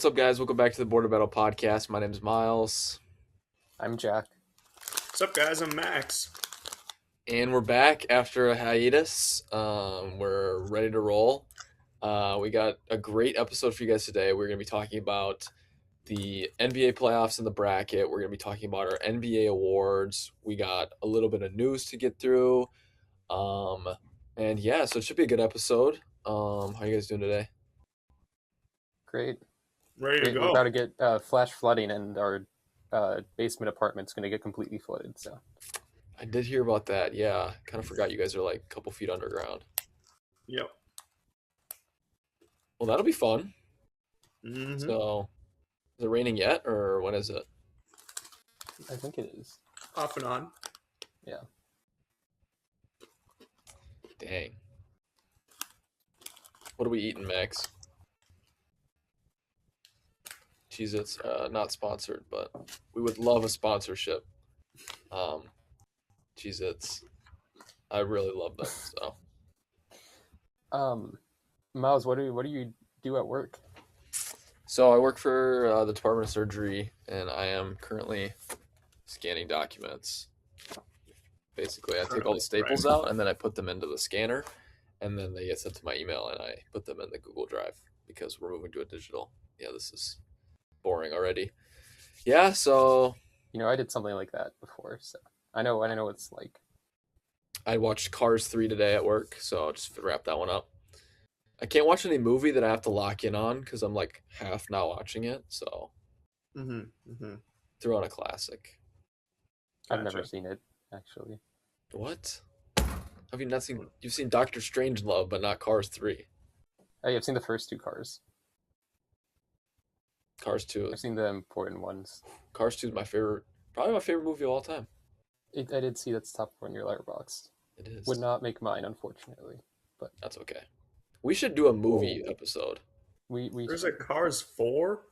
What's up, guys? Welcome back to the Border Battle Podcast. My name is Miles, I'm Jack. What's up, guys? I'm Max. and we're back after a hiatus. We're ready to roll. We got a great episode for you guys today. We're going to be talking about the NBA playoffs and the bracket. We're going to be talking about our NBA awards. We got a little bit of news to get through. And yeah, so it should be a good episode. How are you guys doing today? Great. Ready to We're go. about to get flash flooding, and our basement apartment's going to get completely flooded. So I did hear about that. Yeah, kind of forgot you guys are like a couple feet underground. Yep. Well, that'll be fun. Mm-hmm. So, is it raining yet, or when is it? I think it is. Off and on. Yeah. Dang. What are we eating, Max? Cheez-Its, not sponsored, but we would love a sponsorship. Cheez-Its, I really love them. So, Miles, what do you do at work? so I work for the Department of Surgery, and I am currently scanning documents. Basically, I take all the staples out, and then I put them into the scanner, and then they get sent to my email, and I put them in the Google Drive because we're moving to a digital. Yeah, this is boring already. Yeah, so I did something like that before, so I know what it's like. I watched Cars 3 today at work, so I'll just wrap that one up. I can't watch any movie that I have to lock in on because I'm like half not watching it, so throw on a classic. I've never seen it, actually. What? Have you not seen? You've seen Doctor Strangelove, but not Cars 3. Hey, I've seen the first two Cars. Cars 2 I've is seen the important ones. Cars 2 is my favorite, probably my favorite movie of all time. I did see that's top 4 in your letterbox. It is. Would not make mine, unfortunately. But That's okay. We should do a movie episode. we There's a Cars 4?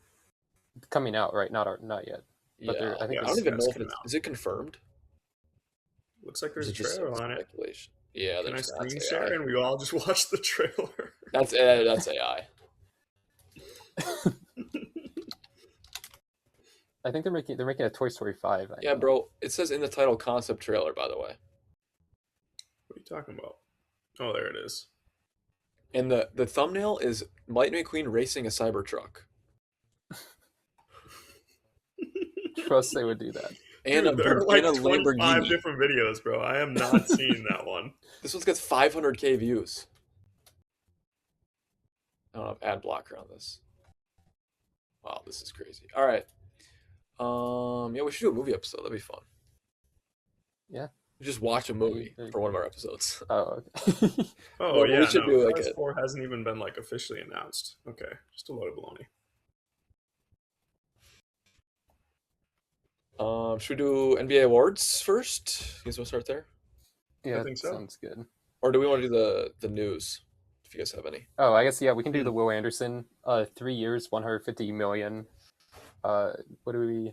coming out, right? Not yet. But Yeah, I think I don't even know if coming it's out. is it confirmed. Looks like Or there's is a it just trailer on it. speculation? Yeah, Can I there's screen that's share AI. and we all just watch the trailer? That's AI. I think they're making a Toy Story 5. Yeah, bro. It says in the title concept trailer, by the way. What are you talking about? Oh, there it is. And the thumbnail is Lightning McQueen racing a Cybertruck. Trust they would do that. And Dude, there are and a 25 Lamborghini. different videos, bro. I am not seeing that one. This one's got 500K views. I don't have ad blocker on this. Wow, this is crazy. All right. Yeah, we should do a movie episode. That'd be fun. Yeah. Just watch a movie for one of our episodes. Oh, okay. Oh, Well, yeah, we should do, like, Cars a- 4 hasn't even been officially announced. Okay, just a load of baloney. Should we do NBA awards first? You guys want to start there, Yeah, think so. sounds good. or do we want to do the news? If you guys have any. Oh, I guess we can do the Will Anderson. 3 years, 150 million. What do we?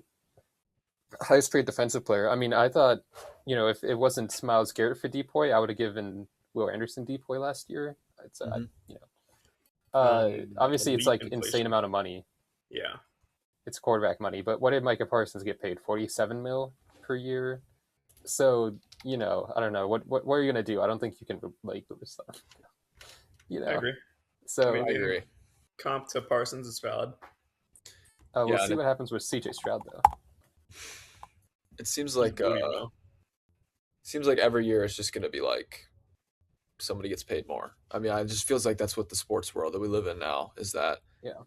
Highest paid defensive player. I mean, I thought, if it wasn't Miles Garrett for Depoy, I would have given Will Anderson Depoy last year. It's obviously it's like elite insane inflation. amount of money. Yeah. It's quarterback money, but what did Micah Parsons get paid? 47 mil per year. So I don't know what are you gonna do? I don't think you can like stuff. I agree. So I mean, I agree. Comp to Parsons is valid. we'll Yeah, see what happens with CJ Stroud though. It seems like Booty, though. every year it's just gonna be like somebody gets paid more. I mean, it just feels like that's what the sports world that we live in now is that. Yeah.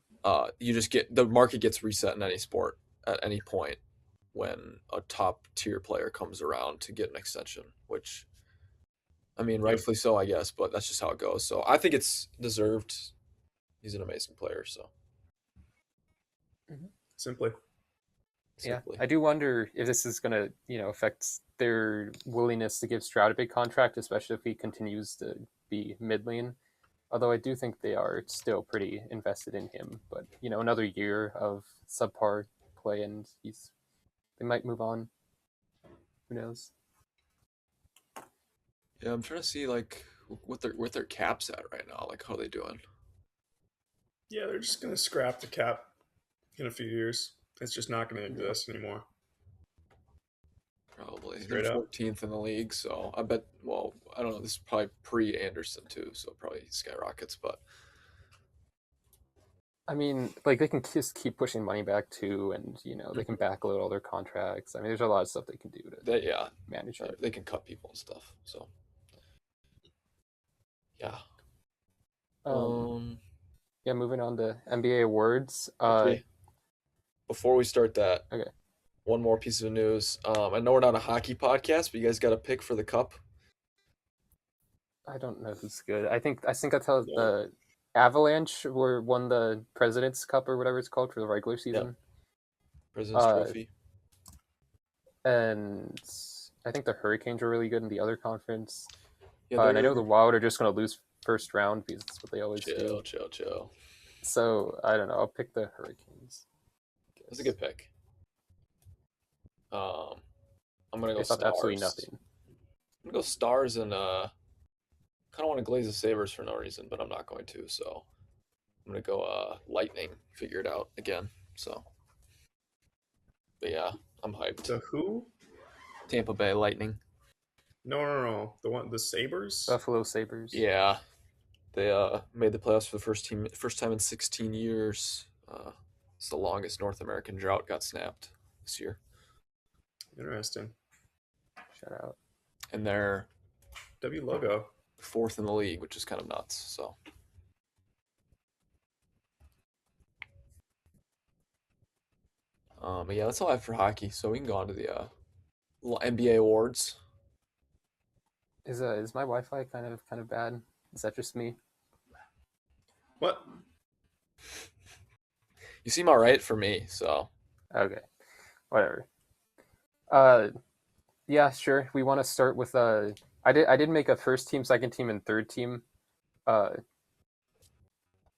You just get the market gets reset in any sport at any point when a top tier player comes around to get an extension, which, I mean, rightfully so, I guess, but that's just how it goes. So I think it's deserved. He's an amazing player. So Simply. simply. Yeah, I do wonder if this is going to, affect their willingness to give Stroud a big contract, especially if he continues to be middling. Although I do think they are still pretty invested in him. But, another year of subpar play and they might move on. Who knows? Yeah, I'm trying to see like what their caps at right now. Like, how are they doing? Yeah, they're just gonna scrap the cap in a few years. It's just not going to exist anymore. Probably. Straight They're up. 14th in the league, so I bet. Well, I don't know. This is probably pre-Anderson too, so probably skyrockets. But I mean, like they can just keep pushing money back too, and they can backload all their contracts. I mean, there's a lot of stuff they can do to they manage it. they can cut people and stuff. So yeah. Yeah, moving on to NBA awards. Okay. Before we start that, Okay. one more piece of news. I know we're not a hockey podcast, but you guys got a pick for the cup. I don't know who's good. I think I tell the Avalanche won the President's Cup or whatever it's called for the regular season. President's Trophy. And I think the Hurricanes are really good in the other conference. Yeah, and I know the Wild are just going to lose first round because that's what they always do. Chill. So I don't know. I'll pick the Hurricanes. That's a good pick. I'm gonna go Stars. Absolutely nothing. I'm gonna go Stars and kind of want to glaze the Sabres for no reason, but I'm not going to. So I'm gonna go Lightning. Figure it out again. So, but yeah, I'm hyped. The who? Tampa Bay Lightning. No. The Sabres? Buffalo Sabres. Yeah. They made the playoffs for the first time in 16 years. It's the longest North American drought got snapped this year. Interesting. Shout out. And they're W logo. 4th in the league, which is kind of nuts. So but yeah, that's all I have for hockey. So we can go on to the NBA awards. Is my Wi-Fi kind of bad? Is that just me? What? You seem all right for me, so okay, whatever. Yeah, sure. We want to start with I did make a first team, second team, and third team. And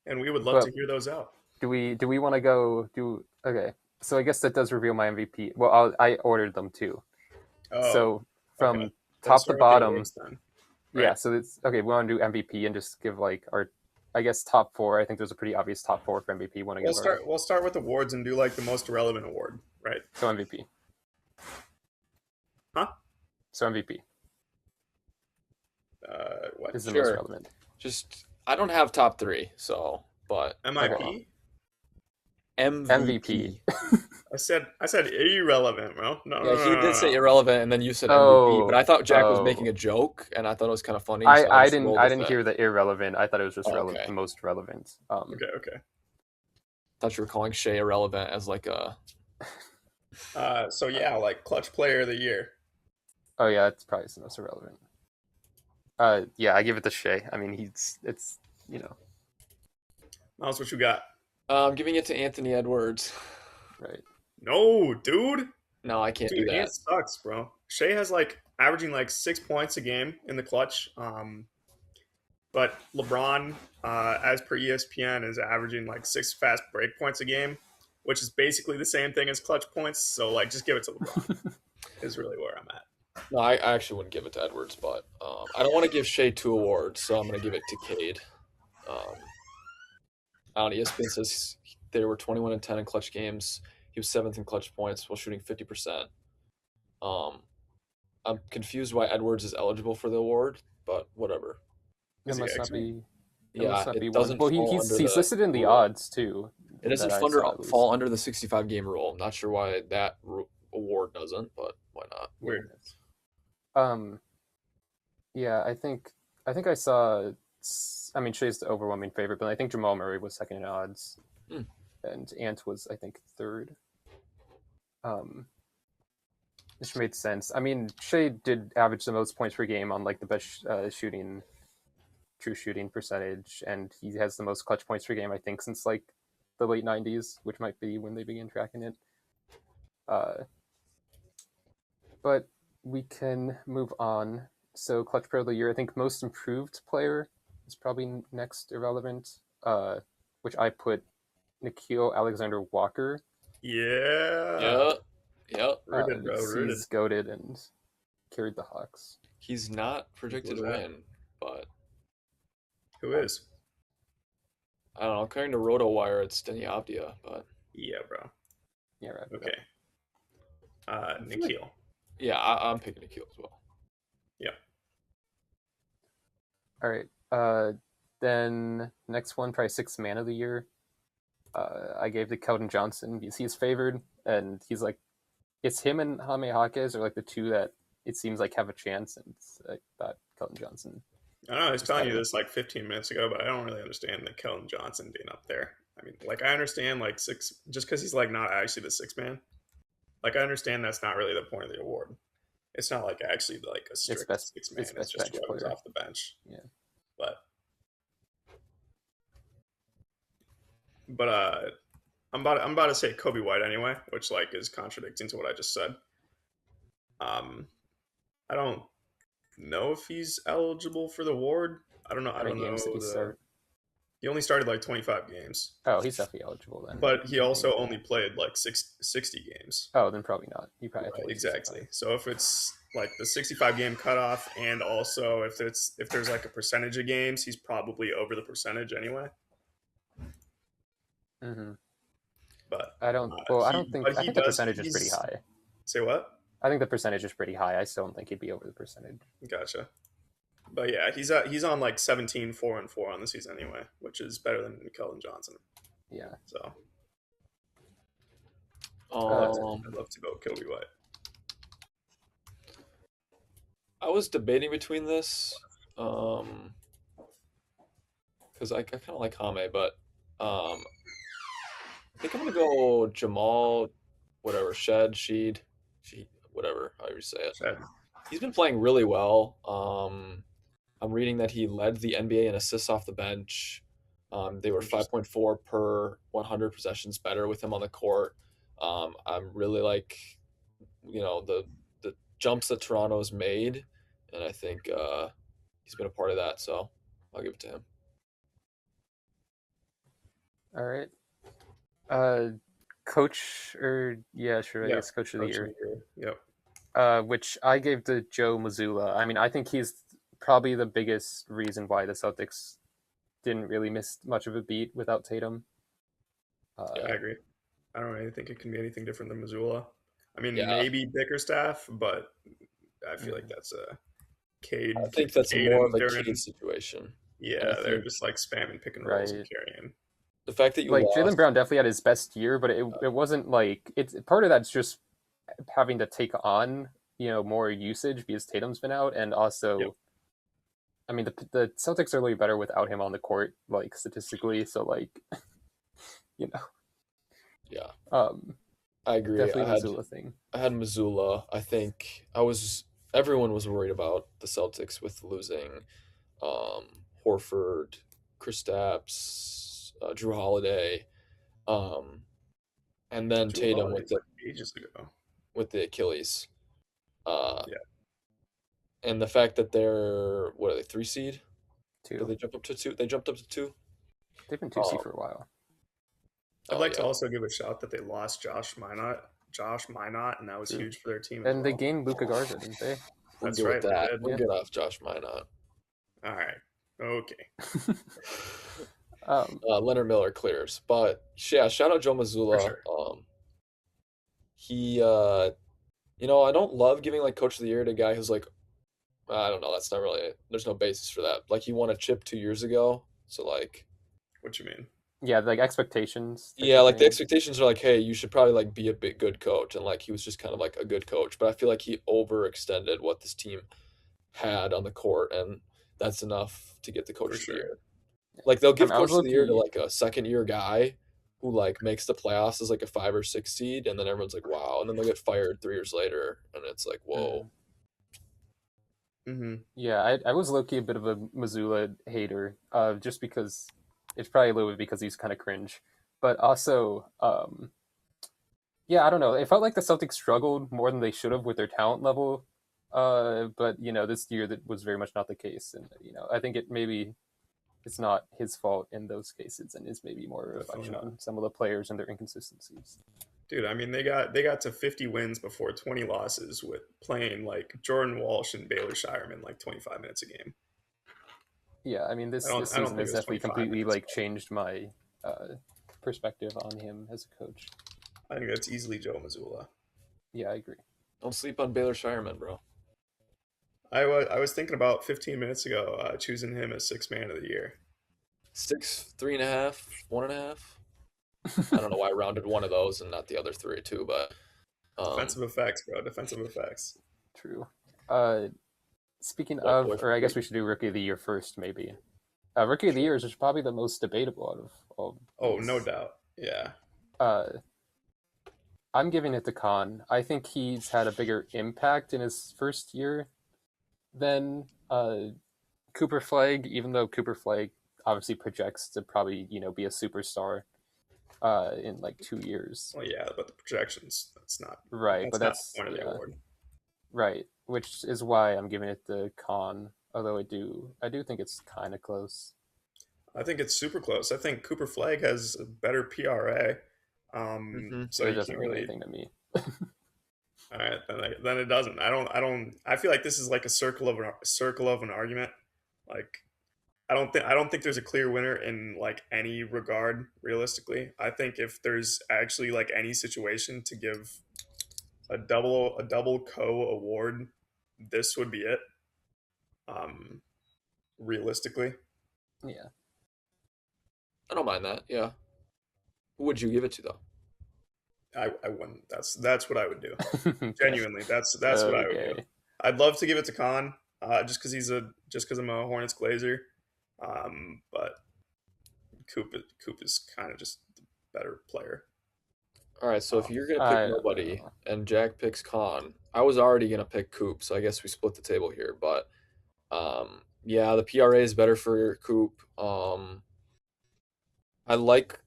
we would love to hear those out. Do we want to go do? Okay, so I guess that does reveal my MVP. Well, I ordered them too. Oh, so from okay. top to bottom. Awards, then, right? Yeah, so it's okay. We want to do MVP and just give like our, I guess, top 4. I think there's a pretty obvious top 4 for MVP. We'll start with awards and do like the most relevant award, right? So MVP. Huh? So MVP. What is the most relevant? Just I don't have top 3, so but MIP. Okay. MVP. I said irrelevant, bro. No. He did say irrelevant, and then you said MVP. But I thought Jack was making a joke, and I thought it was kind of funny. I didn't hear the irrelevant. I thought it was just relevant, the most relevant. Okay. Thought you were calling Shea irrelevant as like a. So yeah, like clutch player of the year. Oh yeah, it's probably the most irrelevant. Yeah, I give it to Shea. I mean, it's. Miles, what you got? I'm giving it to Anthony Edwards. Right. No, dude. No, I can't do that. It sucks, bro. Shea has averaging 6 points a game in the clutch. But LeBron, as per ESPN, is averaging 6 fast break points a game, which is basically the same thing as clutch points. So just give it to LeBron. Is really where I'm at. No, I actually wouldn't give it to Edwards, but I don't want to give Shea 2 awards, so I'm going to give it to Cade. ESPN says they were 21 and 10 in clutch games. He was 7th in clutch points while shooting 50%. I'm confused why Edwards is eligible for the award, but whatever. It must not be. It doesn't. Well, he's listed in the odds too. It doesn't fall under the 65 game rule. I'm not sure why that award doesn't, but why not? Weird. Yeah, I think I saw. I mean, Shea's the overwhelming favorite, but I think Jamal Murray was second in odds, and Ant was, I think, third. Which made sense. I mean, Shea did average the most points per game on the best true shooting percentage, and he has the most clutch points per game, I think, since the late 90s, which might be when they began tracking it. But we can move on. So clutch player of the year, I think most improved player is probably next irrelevant, which I put Nickeil Alexander-Walker. Yeah. Yep. Rooted, bro. He's goated and carried the Hawks. He's not projected to win, but who is? I don't know. According to RotoWire, it's Denny Avdia, but Yeah, bro. Yeah, right. Okay. feel like- Nikhil. Yeah, I'm picking Nikhil as well. Yeah. All right. Then next one, probably sixth man of the year. I gave to Keldon Johnson because he's favored, and he's like, it's him and Jaime Jaquez are like the two that it seems like have a chance, and I thought Keldon Johnson. I know I was Just telling you better. this like 15 minutes ago, but I don't really understand the Keldon Johnson being up there. I mean, like I understand like six just because he's like not actually the six man. Like I understand that's not really the point of the award. It's not like actually like a It's strict best. six man. It's It's best just bench whoever's player. off the bench. Yeah. But but I'm about to say Kobe White anyway, which like is contradicting to what I just said. Um, I don't know if he's eligible for the award. I don't know. I How many don't games did know he start? He only started like 25 games, Oh, he's definitely eligible then. but he also only played like 60 games. Oh, then probably not. You probably have to Right, wait exactly. So if it's like the 65 game cutoff, and also if there's like a percentage of games, he's probably over the percentage anyway. Mm-hmm. But I don't. Well, I don't think. but I he think the does. percentage is pretty He's high. say what? I think the percentage is pretty high. I still don't think he'd be over the percentage. Gotcha. But yeah, he's on like 17, 4-4 on the season anyway, which is better than Keldon Johnson. Yeah. So I'd love to go with Kobe White. I was debating between this, because I kind of like Hame, but I think I'm gonna go Jamal, whatever Sheed, whatever however you say it. Chad. He's been playing really well. I'm reading that he led the NBA in assists off the bench. They were 5.4 per 100 possessions better with him on the court. I'm really like, the jumps that Toronto's made, and I think he's been a part of that. So I'll give it to him. All right. Coach or yeah, sure. I Yeah, guess coach of the year. Yep. Which I gave to Joe Mazzulla. I mean, I think he's probably the biggest reason why the Celtics didn't really miss much of a beat without Tatum. Yeah, I agree. I don't really think it can be anything different than Missoula. I mean, Yeah. maybe Bickerstaff, but I feel like that's a Cade. I think that's Cade more and of a Duran. Cade situation. Yeah, I they're think- just like spamming pick and rolls and Right. carrying. The fact that you Like lost, Jaylen Brown definitely had his best year, but it wasn't like it's part of that's just having to take on more usage because Tatum's been out, and also, Yep. I mean the Celtics are really better without him on the court, like statistically. So like, yeah, um, I agree. definitely I had Missoula thing. Missoula. I think everyone was worried about the Celtics with losing Horford, Kristaps, Drew Holiday, and then Drew Tatum Holiday ages ago. with the Achilles. Yeah. And the fact that they're 3 seed? Did Too. they jump up to 2? They jumped up to 2. They've been 2C for a while. I'd like to yeah. also give a shout that they lost Josh Minot, and that was True. huge for their team. And as they well. gained Luka Garza, didn't they? We're That's good right. with they that. did. We'll Yeah. get off Josh Minot. All right. Okay. Leonard Miller clears, but yeah, shout out Joe Mazzulla. For sure. He, I don't love giving like Coach of the Year to a guy who's like, I don't know. That's not really. There's no basis for that. Like he won a chip 2 years ago, so like, What you mean? Yeah, like expectations. type yeah, of like the thing. expectations are like, hey, you should probably like be a big good coach, and like he was just kind of like a good coach, but I feel like he overextended what this team had on the court, and that's enough to get the Coach For of the sure. Year. Like they'll give I was Coach of the Year to low-key- like a second year guy who like makes the playoffs as like a 5 or 6 seed, and then everyone's like, wow, and then they'll get fired 3 years later, and it's like, whoa. Mm-hmm. Yeah, I was low-key a bit of a Missoula hater, just because it's probably a little bit because he's kind of cringe, but also, yeah, I don't know. It felt like the Celtics struggled more than they should have with their talent level, but this year that was very much not the case, and I think it's not his fault in those cases, and is maybe more a reflection on some of the players and their inconsistencies. Dude, I mean they got to 50 wins before 20 losses with playing like Jordan Walsh and Baylor Shireman like 25 minutes a game. Yeah, I mean this I don't season think has it was definitely 25 completely minutes, like changed my perspective on him as a coach. I think that's easily Joe Mazzulla. Yeah, I agree. Don't sleep on Baylor Shireman, bro. I was thinking about 15 minutes ago choosing him as sixth man of the year. 6, 3.5, 1.5. I don't know why I rounded one of those and not the other three too, but Defensive effects, bro. Defensive effects. True. Speaking White of, boy or I guess free. we should do Rookie of the Year first, maybe. Rookie of the Year is probably the most debatable out of all. Oh, these. no doubt. Yeah. I'm giving it to Khan. I think he's had a bigger impact in his first year than Cooper Flagg, even though Cooper Flagg obviously projects to probably, be a superstar in like 2 years. Well, yeah, but the projections, that's not Right, but that's the point of the award. Right, which is why I'm giving it to Khan. Although I do think it's kind of close. I think it's super close. I think Cooper Flagg has a better PRA. So it you doesn't can't mean really. anything to me. All right, then it doesn't. I don't. I feel like this is like a circle of an argument. Like, I don't think there's a clear winner in like any regard. Realistically, I think if there's actually like any situation to give a double co award, this would be it. Realistically, Yeah. I don't mind that. Yeah. Who would you give it to though? I wouldn't. That's what I would do. Okay. Genuinely, that's what I would do. Okay. I'd love to give it to Khan, just because I'm a Hornets Glazer, but Coop is kind of just the better player. All right, so if you're gonna I pick don't nobody know. and Jack picks Khan, I was already gonna pick Coop, so I guess we split the table here. But yeah, the PRA is better for Coop. I like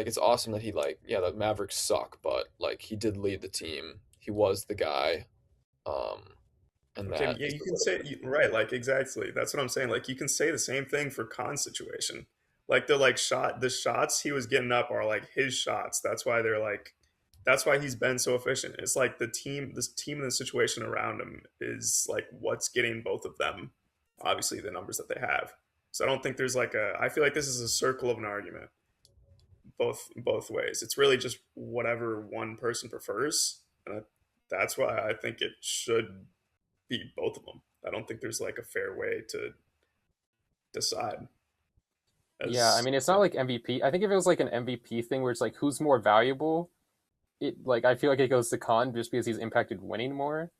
it's awesome that the Mavericks suck, but like he did lead the team. He was the guy. And Okay, that yeah, is you a can little say bit. right, like exactly. That's what I'm saying. Like you can say the same thing for Khan's situation. Like the shots he was getting up are like his shots. That's why he's been so efficient. It's like this team and the situation around him is like what's getting both of them. Obviously, the numbers that they have. So I don't think there's like a. I feel like this is a circle of an argument, both ways. It's really just whatever one person prefers, and that's why I think it should be both of them. I don't think there's like a fair way to decide. Yeah, I As mean, it's not like MVP. I think if it was like an MVP thing where it's like who's more valuable, I feel like it goes to Khan just because he's impacted winning more.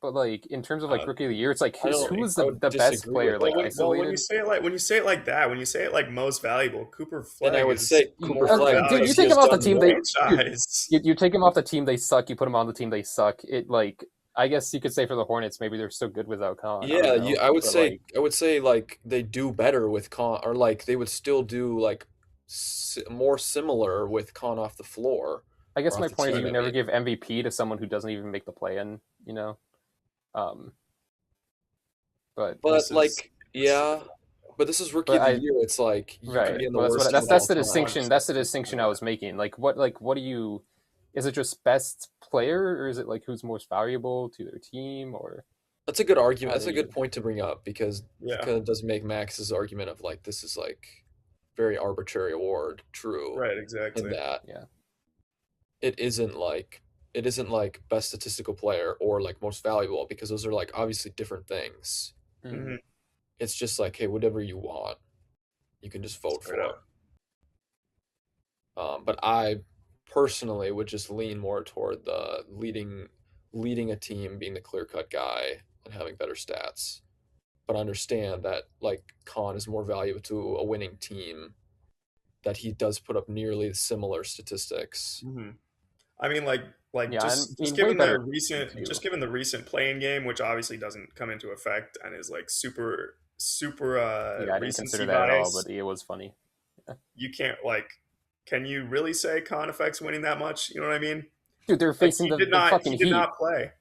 But like in terms of like uh, Rookie of the Year, it's like I don't. who was I the would best disagree player with like that. when you isolated. say it like that, when you say it like most valuable, Cooper Then I Flagg would is say Cooper more Flag Dude, because you he take has him off the done team. more. franchise. You take him off the team, they suck. You put him on the team, they suck. I guess you could say for the Hornets, maybe they're so good without Khan. I Yeah, don't know, I would but say like they do better with Con, or like they would still do like more similar with Con off the floor I or guess off my the point is team. you I never mean, give MVP to someone who doesn't even make the play-in. Um, but but This is like yeah, but this is rookie but of the I year. It's like you could right. be in the Well, worst team of that's all the time. distinction. That's the distinction I was making. What do you? Is it just best player, or is it like who's most valuable to their team, or That's a good argument. how That's do a good you? point to bring up because he Yeah, kind of does make Max's argument of like this is like very arbitrary award true right, in exactly. that Yeah. it isn't like best statistical player or like most valuable because those are like obviously different things. Mm. Mm-hmm. It's just like, hey, whatever you want, you can just vote Straight up. for. But I personally would just lean more toward the leading a team, being the clear cut guy, and having better stats. But understand that like Khan is more valuable to a winning team. That he does put up nearly similar statistics. Mm-hmm. I mean, like Yeah, I just mean, way given the better recent too. just given the recent playing game, which obviously doesn't come into effect and is like super Yeah, I didn't consider recency that at all, bias. but it was funny. You can't like, can you really say Con effects winning that much? You know what I mean? Dude, they're Like facing the he fucking did Heat. not play.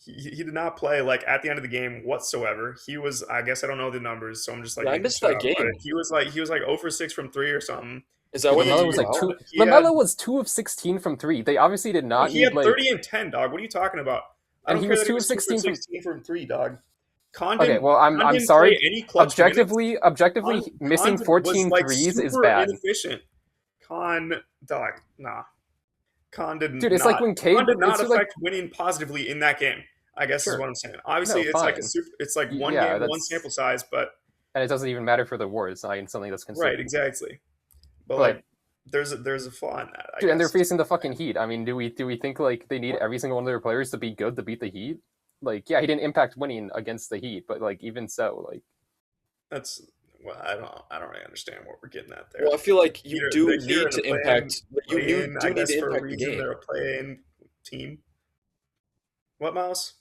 He did not play like at the end of the game whatsoever. He was, I guess I don't know the numbers, so I'm just like Yeah, I making missed shit that up. But game. he was like 0 for 6 from three or something. Is that Dude, why they Lamelo took was him like out? two. He had Lamelo was 2 of 16 from three. They obviously did not he need had like, 30 and 10, dog. What are you talking about? I and don't he care was that he two of was 2 for 16 from. 16 from three, dog. Okay, well, Khan I'm didn't play sorry. any clutch minutes. Objectively, missing Was 14 like threes is super bad. inefficient. Khan, dog, nah. Khan did Dude, it's like not. when Khan Cade, did not it's like, affect winning positively in that game. I guess is sure, what I'm saying. Obviously, no, it's like fine. it's like one Yeah, game, one that's, sample size, but and it doesn't even matter for the award. It's not even something that's right, considered. exactly. But But like, there's a flaw in that, I dude, and they're guess. facing the fucking Heat. I mean, do we think like they need every single one of their players to be good to beat the Heat? Like, yeah, he didn't impact winning against the Heat, but like even so, like That's well, I don't really understand what we're getting at there. Well, I feel like you do The Heat are need in the to impact. play-in, I Do need guess to for a impact the reason. game. They're a play-in team. What, Mouse?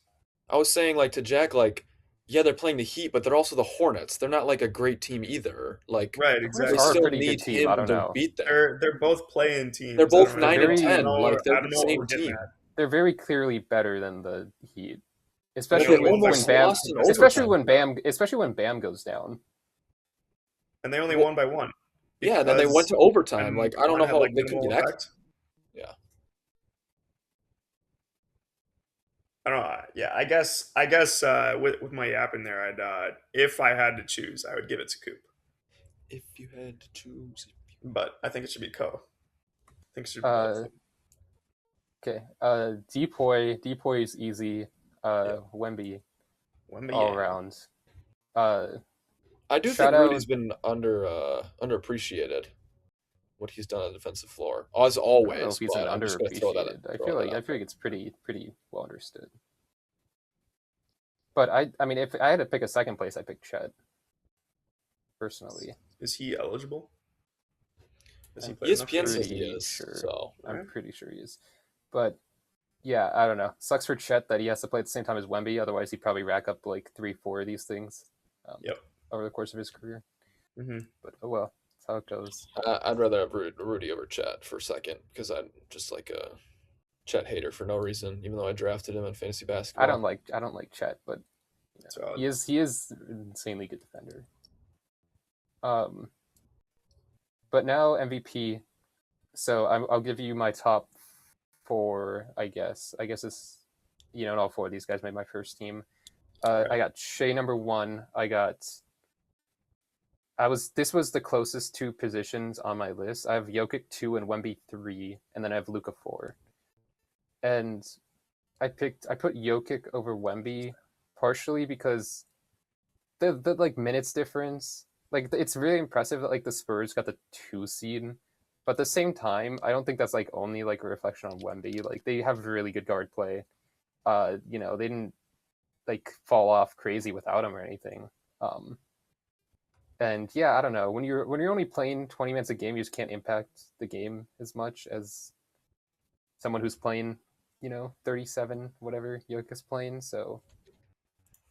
I was saying like to Jack, like, yeah, they're playing the Heat, but they're also the Hornets. They're not like a great team either. Like, Right, the Hornets they are a exactly. still pretty good need team. I him don't to know. beat them. They're both play-in They're teams. I don't both really, They're 9 and 10. very Like I they're don't the know what same we're getting team. at. they're very clearly better than the Heat, Well, especially they only won when almost by Bam, lost in especially overtime. when Bam goes down. And they only Well, won by one yeah, then they went because to overtime. and Like I don't one know had how like they couldn't minimal get X. effect. Yeah. I don't know. Yeah, I guess with my yap in there, I'd if I had to choose, I would give it to Coop. If you had to choose. But I think it should be Co. I think it should be both. Uh, okay. Depoy is easy. Yeah, Wemby Wemby all Yang. around. Uh, I do think shout out. Rudy's been underappreciated. What he's done on the defensive floor, as I don't know if always. he's an But I'm just going to underappreciated. throw that I out feel there. like it's pretty well understood. But I mean, if I had to pick a second place, I pick Chet personally. Is he eligible? Has he I'm played enough ESPN games? says he pretty is. sure. So I'm Alright. pretty sure he is. But yeah, I don't know. Sucks for Chet that he has to play at the same time as Wemby. Otherwise, he'd probably rack up like 3, 4 of these things Yep. over the course of his career. Mm-hmm. But oh well, that's how it goes. I'd rather have Rudy over Chet for a second because I'm just like a Chet hater for no reason. Even though I drafted him in fantasy basketball. I don't like Chet, but So he is an insanely good defender. But now MVP. So I'll give you my top 4. I guess it's and all 4 of these guys made my first team. right. I got Shea number 1. This was the closest 2 positions on my list. I have Jokic 2 and Wemby 3, and then I have Luka 4. And I put Jokic over Wemby partially because the like minutes difference, like it's really impressive that like the Spurs got the 2 seed, but at the same time, I don't think that's like only like a reflection on Wemby. Like they have really good guard play. They didn't like fall off crazy without him or anything. And yeah, I don't know. When you're only playing 20 minutes a game, you just can't impact the game as much as someone who's playing, 37 whatever Jokic is playing. So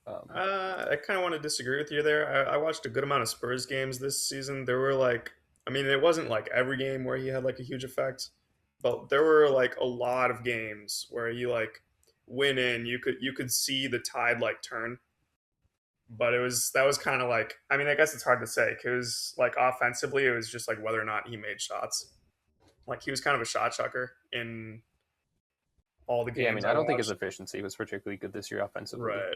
I kind of want to disagree with you there. I watched a good amount of Spurs games this season. There were like, I mean, it wasn't like every game where he had like a huge effect, but there were like a lot of games where he like went in. You could see the tide like turn, but that was kind of like, I mean, I guess it's hard to say because like offensively, it was just like whether or not he made shots. Like he was kind of a shot chucker in all the yeah, I games mean, I I don't think his watched. efficiency was particularly good this year offensively. Right,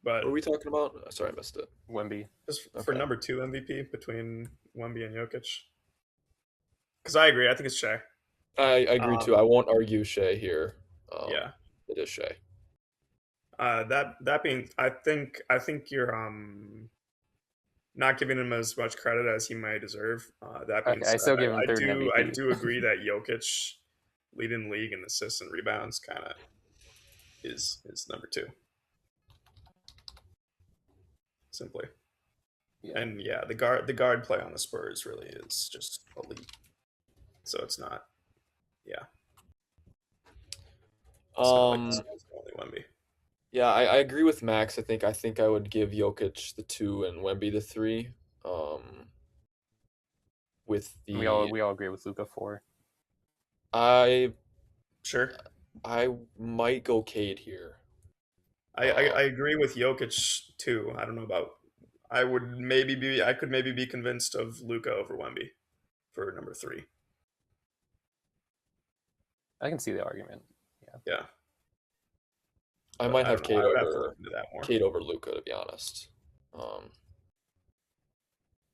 but What are we talking about? Sorry, I missed it. Wemby. just for Okay. number 2 MVP between Wemby and Jokic. Because I agree, I think it's Shea. I agree too. I Um, won't argue Shea here. yeah. It is Shea. That being, I think you're not giving him as much credit as he might deserve. That being Okay, I said, still give him third in I MVP. do agree that Jokic leading the league in assists and rebounds kind of is number 2 simply. Yeah. And yeah, the guard play on the Spurs really is just elite. So it's not, yeah, it's not like it's only Wemby. Yeah, I agree with Max. I think I would give Jokic the 2 and Wemby the 3. With we the all agree with Luka 4. I Sure. I might go Cade here. I agree with Jokic too. I don't know about. I could maybe be convinced of Luca over Wemby for number 3. I can see the argument. Yeah. I but might I have don't know. I would have to look into that more. Cade over Luca to be honest.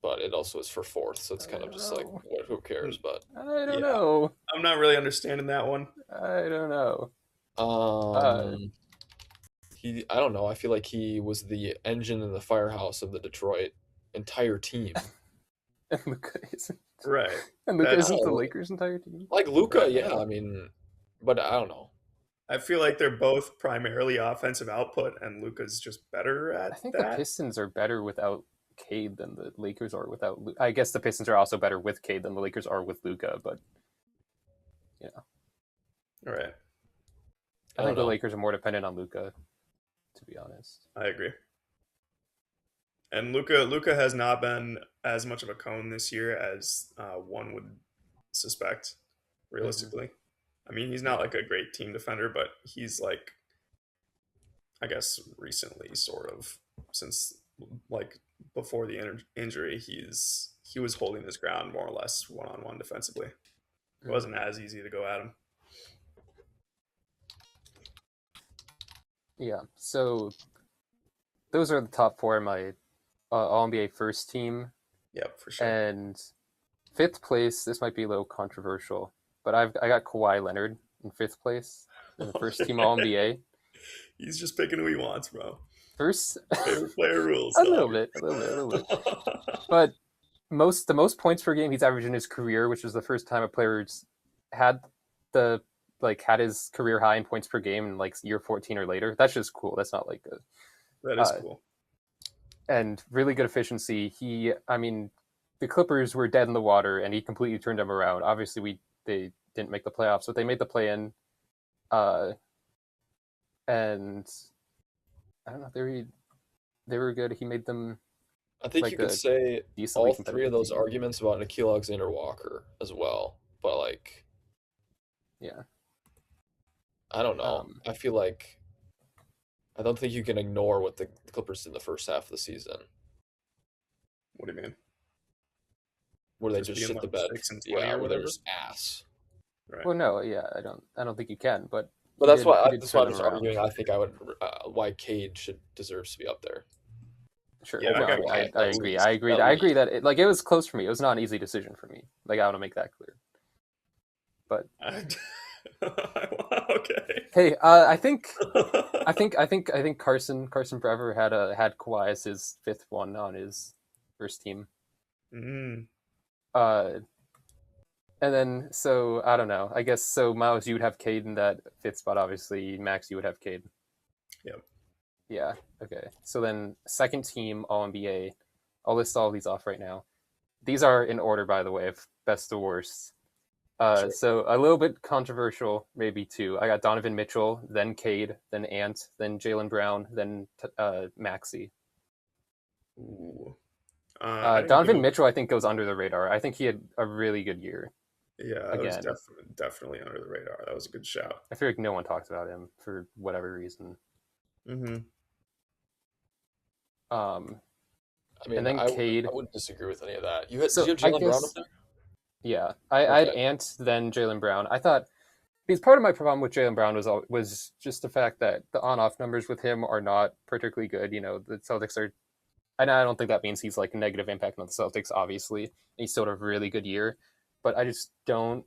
But it also is for fourth, so it's I kind of don't just like know. who cares? But I don't Yeah, know. I'm not really understanding that one. I don't know. um, I don't know. I feel like he was the engine in the firehouse of the Detroit entire team. And Luka isn't. Right. And Luka That's isn't the Oh, Lakers' entire team. like Luca, right. yeah. I mean, but I don't know. I feel like they're both primarily offensive output, and Luca's just better I at think the that. Pistons are better without Cade than the Lakers are without. I guess the Pistons are also better with Cade than the Lakers are with Luka, but you know, Right. I I think don't the know. Lakers are more dependent on Luka, to be honest. I agree. And Luca has not been as much of a cone this year as one would suspect, Mm-hmm. realistically. I mean, he's not Yeah. like a great team defender, but he's like, I guess, recently, sort of, since like before the injury, he was holding his ground more or less one on one defensively. It Mm-hmm. wasn't as easy to go at him. Yeah. So those are the top four in my All NBA first team, Yep, for sure. and fifth place. This might be a little controversial, but I got Kawhi Leonard in fifth place in the first team All NBA. He's just picking who he wants, bro. First, Favorite player rules, a dog. little bit, a little bit, a little bit. But the most points per game he's averaged in his career, which was the first time a player's had the had his career high in points per game in like year 14 or later. That's just cool. That's not like That a is cool. and really good efficiency. I mean, the Clippers were dead in the water, and he completely turned them around. Obviously, they didn't make the playoffs, but they made the play in. Uh, and I don't know, they were good. He made them I think you like could a say decently all three of competitive those team. arguments about Nikhil Alexander Walker as well. But like, Yeah. I don't know. Um, I feel like I don't think you can ignore what the Clippers did in the first half of the season, What do you mean? where they Just just being shit the like bed. 6 and 20 Yeah, or where they're whatever? just ass. Right. well, no, yeah, I don't think you can, but But that's why he did that's why turn I'm them just around. arguing. I think I would why Cade should deserves to be up there Sure. Yeah, I over No, got I, Kawhi Cade. I at agree. least. At I agree least. that it was close for me. It was not an easy decision for me. Like I want to make that clear. But Okay. hey, I think Carson Brever had Kawhi as his fifth one on his first team. Mm, Uh, and then so I don't know. I guess so. Miles, you would have Cade in that fifth spot. Obviously, Max, you would have Cade. yep. Yeah. Okay. So then second team All NBA. I'll list all these off right now. These are in order, by the way, of best to worst. Sure. So a little bit controversial, maybe too. I got Donovan Mitchell, then Cade, then Ant, then Jalen Brown, then Maxey. Ooh. I didn't Donovan go. Mitchell, I think, goes under the radar. I think he had a really good year. Yeah, that was Again, definitely under the radar. That was a good shout. I feel like no one talks about him for whatever reason. Mm-hmm. Um, I and mean, then Cade. I wouldn't disagree with any of that. Did So you have I Jalen Brown up guess there? yeah, I had Okay. Ant, then Jalen Brown. I thought because part of my problem with Jalen Brown was just the fact that the on-off numbers with him are not particularly good. You know, the Celtics are, and I don't think that means he's like a negative impact on the Celtics. Obviously, he's still had a really good year, but I just don't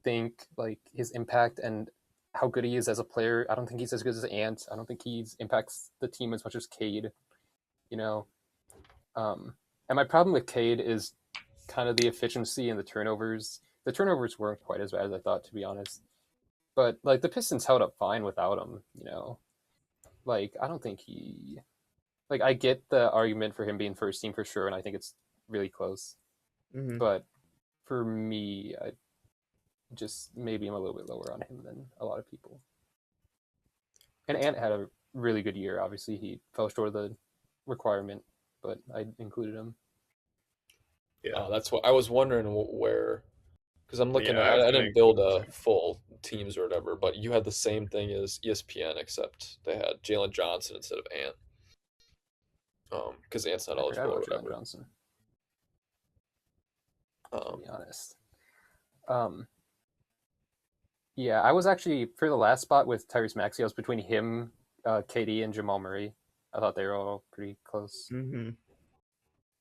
think like his impact and how good he is as a player. I don't think he's as good as Ant. I don't think he impacts the team as much as Cade. You know, and my problem with Cade is kind of the efficiency and the turnovers. The turnovers weren't quite as bad as I thought, to be honest. But like the Pistons held up fine without him. You know, like I don't think he. Like I get the argument for him being first team for sure, and I think it's really close. Mm-hmm. But for me, I just maybe I'm a little bit lower on him than a lot of people. And Ant had a really good year. Obviously, he fell short of the requirement, but I included him. Yeah. That's what I was wondering where, because I'm looking Yeah, at I was I gonna didn't build include a him full teams or whatever, but you had the same thing as ESPN except they had Jalen Johnson instead of Ant, because Ant's not I forgot eligible or about Jalen whatever. Johnson, to Um, be honest. Um, yeah, I was actually for the last spot with Tyrese Maxey. I was between him, KD and Jamal Murray. I thought they were all pretty close. Mm-hmm.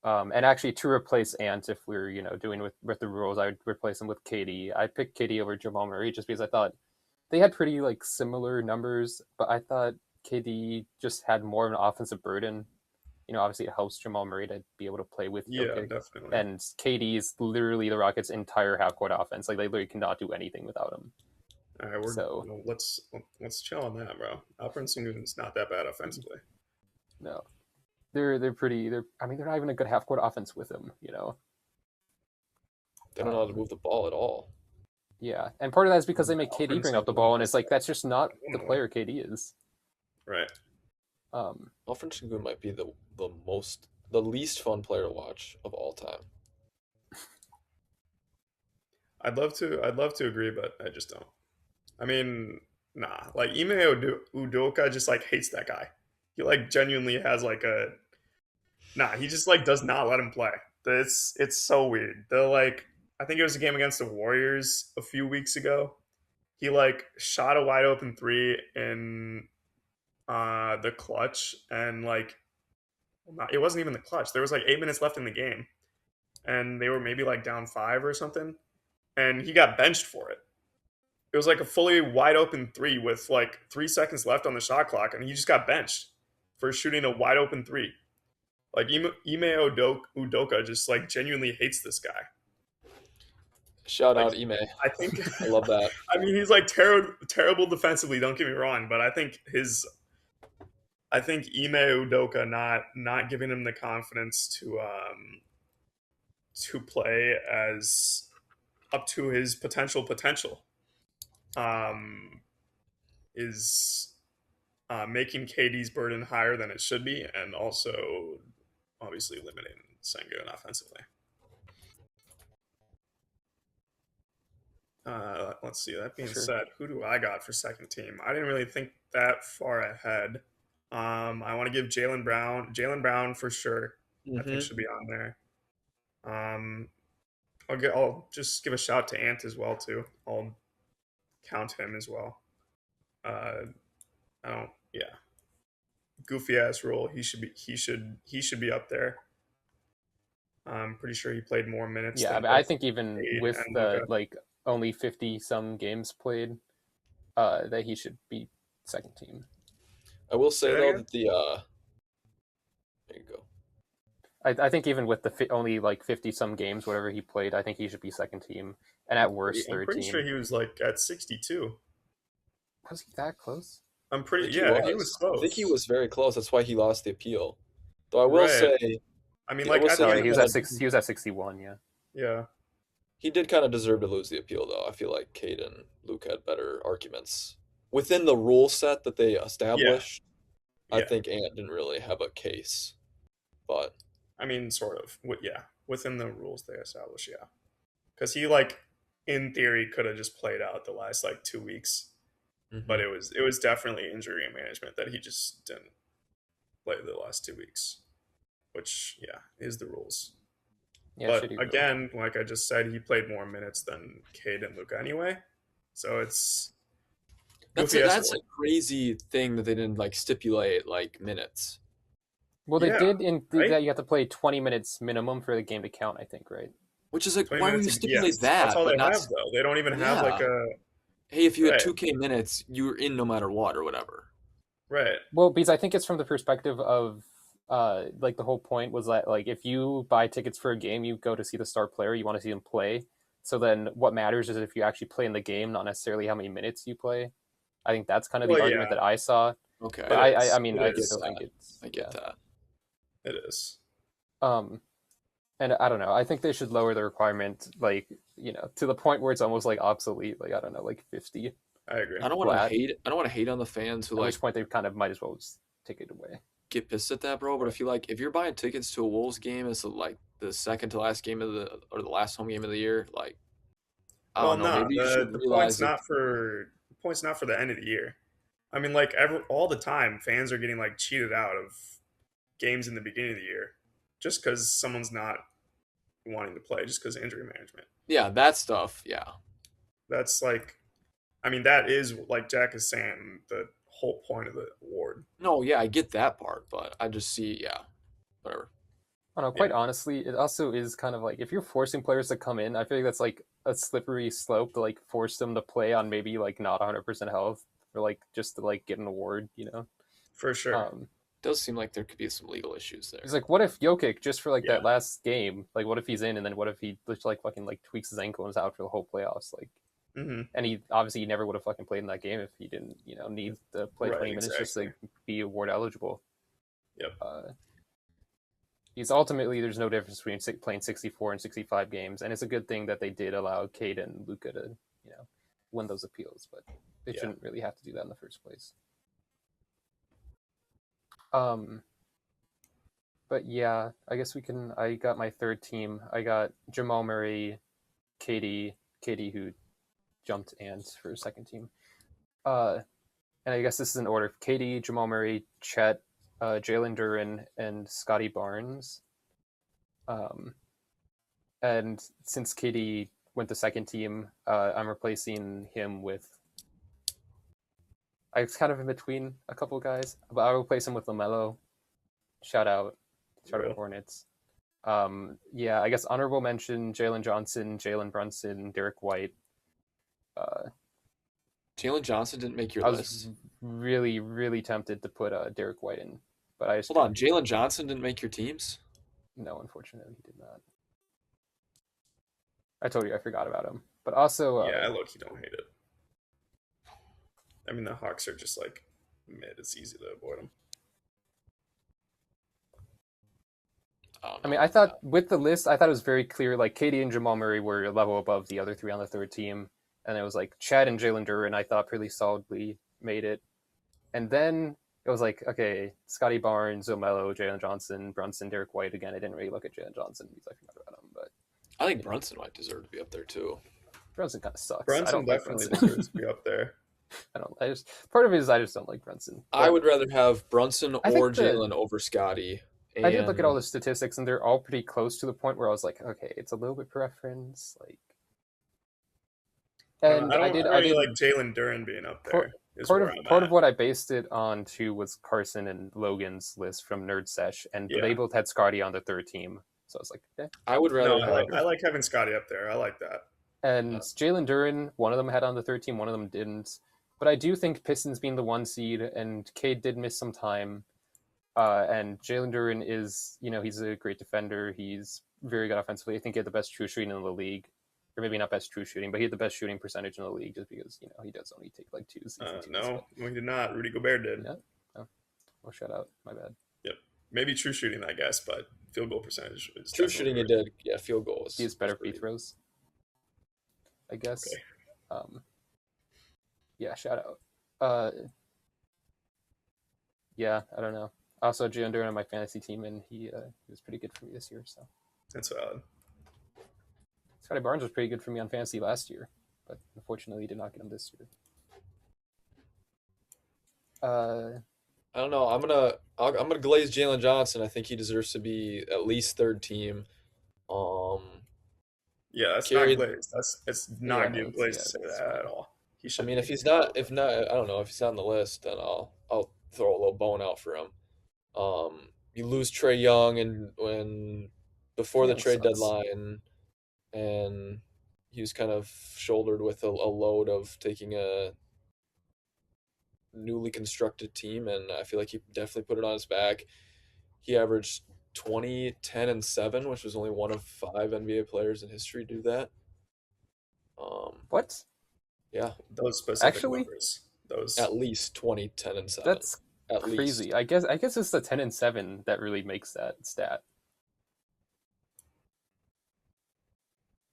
And actually, to replace Ant, if we're doing with the rules, I would replace him with KD. I picked KD over Jamal Murray just because I thought they had pretty like similar numbers, but I thought KD just had more of an offensive burden. Obviously it helps Jamal Murray to be able to play with Yeah, Jokic, definitely. and KD is literally the Rockets' entire half court offense. Like they literally cannot do anything without him. All right, So let's chill on that, bro. Alperen Sengun's not that bad offensively. no, they're pretty. I mean they're not even a good half court offense with him. They don't know how to move the ball at all. Yeah, and part of that is because they make KD Alperen bring up the Sengun ball, and is it's like that's just not the phenomenal. player KD is. Right. Alfred Sengun might be the least fun player to watch of all time. I'd love to agree, but I just don't. I mean, nah. Like Ime Udoka just like hates that guy. He like genuinely has like a nah. He just like does not let him play. It's so weird. The like I think it was a game against the Warriors a few weeks ago. He like shot a wide open three in the clutch and like well, not, it wasn't even the clutch. There was like 8 minutes left in the game, and they were maybe like down five or something, and he got benched for it. It was like a fully wide open three with like 3 seconds left on the shot clock, and he just got benched for shooting a wide open three. Like Udoka just like genuinely hates this guy. Shout Like out Ime. I think, I love that. I mean, he's like terrible defensively. Don't get me wrong, but I think Ime Udoka not giving him the confidence to play as up to his potential um, is making KD's burden higher than it should be, and also obviously limiting Sengun offensively. Let's see. That being Sure. said, who do I got for second team? I didn't really think that far ahead. I want to give Jalen Brown for sure. I think Mm-hmm. should be on there. Um, I'll just give a shout to Ant as well too. I'll count him as well. Uh, I don't. Yeah, goofy ass rule. He should be up there. I'm pretty sure he played more minutes Yeah, than but I both think even Cade with and the Luca. like only 50 some games played, that he should be second team. I will Say say that though again. that the there you go. I think even with the only like 50 some games, whatever he played, I think he should be second team, and at worst I'm third pretty sure team. he was like at 62. Was he that close? I'm I pretty think he yeah. He was was. I think he close. was very close. That's why he lost the appeal. Though I will Right. say, I mean, I like will at say the Oh, end yeah, of he the was at day, 6. He was at 61. Yeah. yeah. he did kind of deserve to lose the appeal though. I feel like Cade and Luke had better arguments within the rule set that they Yeah. established. I Yeah. think Ant didn't really have a case, but I mean, sort of. Yeah. Within the rules they established, yeah. Because he like in theory could have just played out the last like 2 weeks, but mhm. it was definitely injury management that he just didn't play the last 2 weeks, which yeah is the rules. Yeah, But shitty rule. again, like I just said, he played more minutes than Cade and Luca anyway, so it's goofy ass That's a rule. crazy thing that they didn't like stipulate like minutes, Well, they Yeah. did in Right. that you have to play 20 minutes minimum for the game to count. I think, right? which is like 20 why would minutes. you stipulate Yes, that's that all but they not have though. They don't even have like yeah. a Hey, if you had right, 2K minutes, you were in no matter what or whatever. right. Well, because I think it's from the perspective of like the whole point was that like if you buy tickets for a game, you go to see the star player, you want to see them play. So then what matters is if you actually play in the game, not necessarily how many minutes you play. I think that's kind of the Well, argument yeah, that I saw. But Okay, it I is. mean, It I I get still is. think that. it's I get yeah. that. It is. Um, and I don't know. I think they should lower the requirement, like to the point where it's almost like obsolete. Like I don't know, like 50 I agree. I don't want to flat. hate. I don't want to hate on the fans who At like which point they kind of might as well just take it away. get pissed at that, bro. But if you're buying tickets to a Wolves game, it's like the second to last game of the last home game of the year. Like I Well, don't know. no, Maybe you should the point's realize that. not for the point's not for the end of the year. I mean, like all the time, fans are getting like cheated out of games in the beginning of the year just because someone's not wanting to play, just because of injury management. Yeah, that stuff. Yeah, That's like, I mean, that is like Jack is saying the whole point of the award. No, yeah, I get that part, but I just see, yeah, whatever. I don't know, Yeah, quite honestly, it also is kind of like if you're forcing players to come in, I feel like that's like a slippery slope to like force them to play on maybe like not 100% health or like just to like get an award, you know? for sure. Um, Does seem like there could be some legal issues there. it's like, what if Jokic just for like Yeah. that last game, like what if he's in and then what if he just like fucking like tweaks his ankle and is out for the whole playoffs? Like, Hmm. and he obviously never would have fucking played in that game if he didn't, you know, need to play Right, 20 minutes just exactly. to be award eligible. Yep. He's ultimately there's no difference between playing 64 and 65 games, and it's a good thing that they did allow Cade and Luka to, you know, win those appeals, but they Yeah. shouldn't really have to do that in the first place. But yeah, I guess we can. I got my third team. I got Jamal Murray, Katie who jumped Ant for a second team. And I guess this is in order: Katie, Jamal Murray, Chet, Jalen Duren, and Scotty Barnes. And since Katie went to second team, I'm replacing him with. I was kind of in between a couple guys, but I'll replace him with LaMelo. Shout out Real. Hornets. Yeah, I guess honorable mention: Jalen Johnson, Jalen Brunson, Derek White. Jalen Johnson didn't make your I list. was really, really tempted to put Derek White in, but I just Hold on, Jalen Johnson didn't make your teams? No, unfortunately, he did not. I told you I forgot about him, but also Yeah, I low-key don't hate it. I mean, the Hawks are just like mid. It's easy to avoid them. I mean, I thought with the list, I thought it was very clear. Like Katie and Jamal Murray were a level above the other three on the third team, and it was like Chad and Jalen Duren. I thought pretty solidly made it, and then it was like okay, Scotty Barnes, O'Melo, Jalen Johnson, Brunson, Derek White. Again, I didn't really look at Jalen Johnson because I forgot about him, but I think Brunson might deserve to be up there too. Brunson kind of sucks. I Brunson don't like definitely Brunson. deserves to be up there. I don't. I just part of it is I just don't like Brunson. I would rather have Brunson I or think Jalen over Scotty. I did look at all And the statistics, and they're all pretty close to the point where I was like, okay, it's a little bit preference, like. And I I really did like Jalen Duren being up part, there. Is part where of I'm part at. of what I based it on too was Carson and Logan's list from Nerd Sesh, and Yeah. they both had Scotty on the third team, so I was like, okay. I would rather No, have I like having Scotty up there. I like that. And Jalen Duren, one of them had on the third team, one of them didn't. But I do think Pistons being the one seed, and Cade did miss some time. And Jalen Duren is, you know, he's a great defender. He's very good offensively. I think he had the best true shooting in the league. Or maybe not best true shooting, but he had the best shooting percentage in the league just because, you know, he does only take like twos. No, we did not. Rudy Gobert did. Yeah. Oh, well, shut out. My bad. Yep. Maybe true shooting, I guess, but field goal percentage is true definitely shooting. It Rudy. did. Yeah, field goal was. He has better was free pretty- throws, I guess. Okay. Yeah, shout out. Yeah, I don't know. Also, Jalen Duren on my fantasy team, and he was pretty good for me this year. So That's valid. Scotty Barnes was pretty good for me on fantasy last year, but unfortunately, did not get him this year. I don't know. I'm gonna glaze Jalen Johnson. I think he deserves to be at least third team. Yeah, that's Carried- not glazed. It's not no, good it's- glazed yeah, to say that's that fine. at all. He I should. mean, be. if he's not, I don't know. If he's not on the list, then I'll throw a little bone out for him. You lose Trey Young and when before Trae the Young trade sucks. deadline, and he was kind of shouldered with a load of taking a newly constructed team, and I feel like he definitely put it on his back. He averaged 20, 10, and 7, which was only one of 5 NBA players in history to do that. What? Yeah, Those specific Actually? numbers. Those. at least 20, 10, and 7. That's at crazy. least. I guess it's the 10 and 7 that really makes that stat.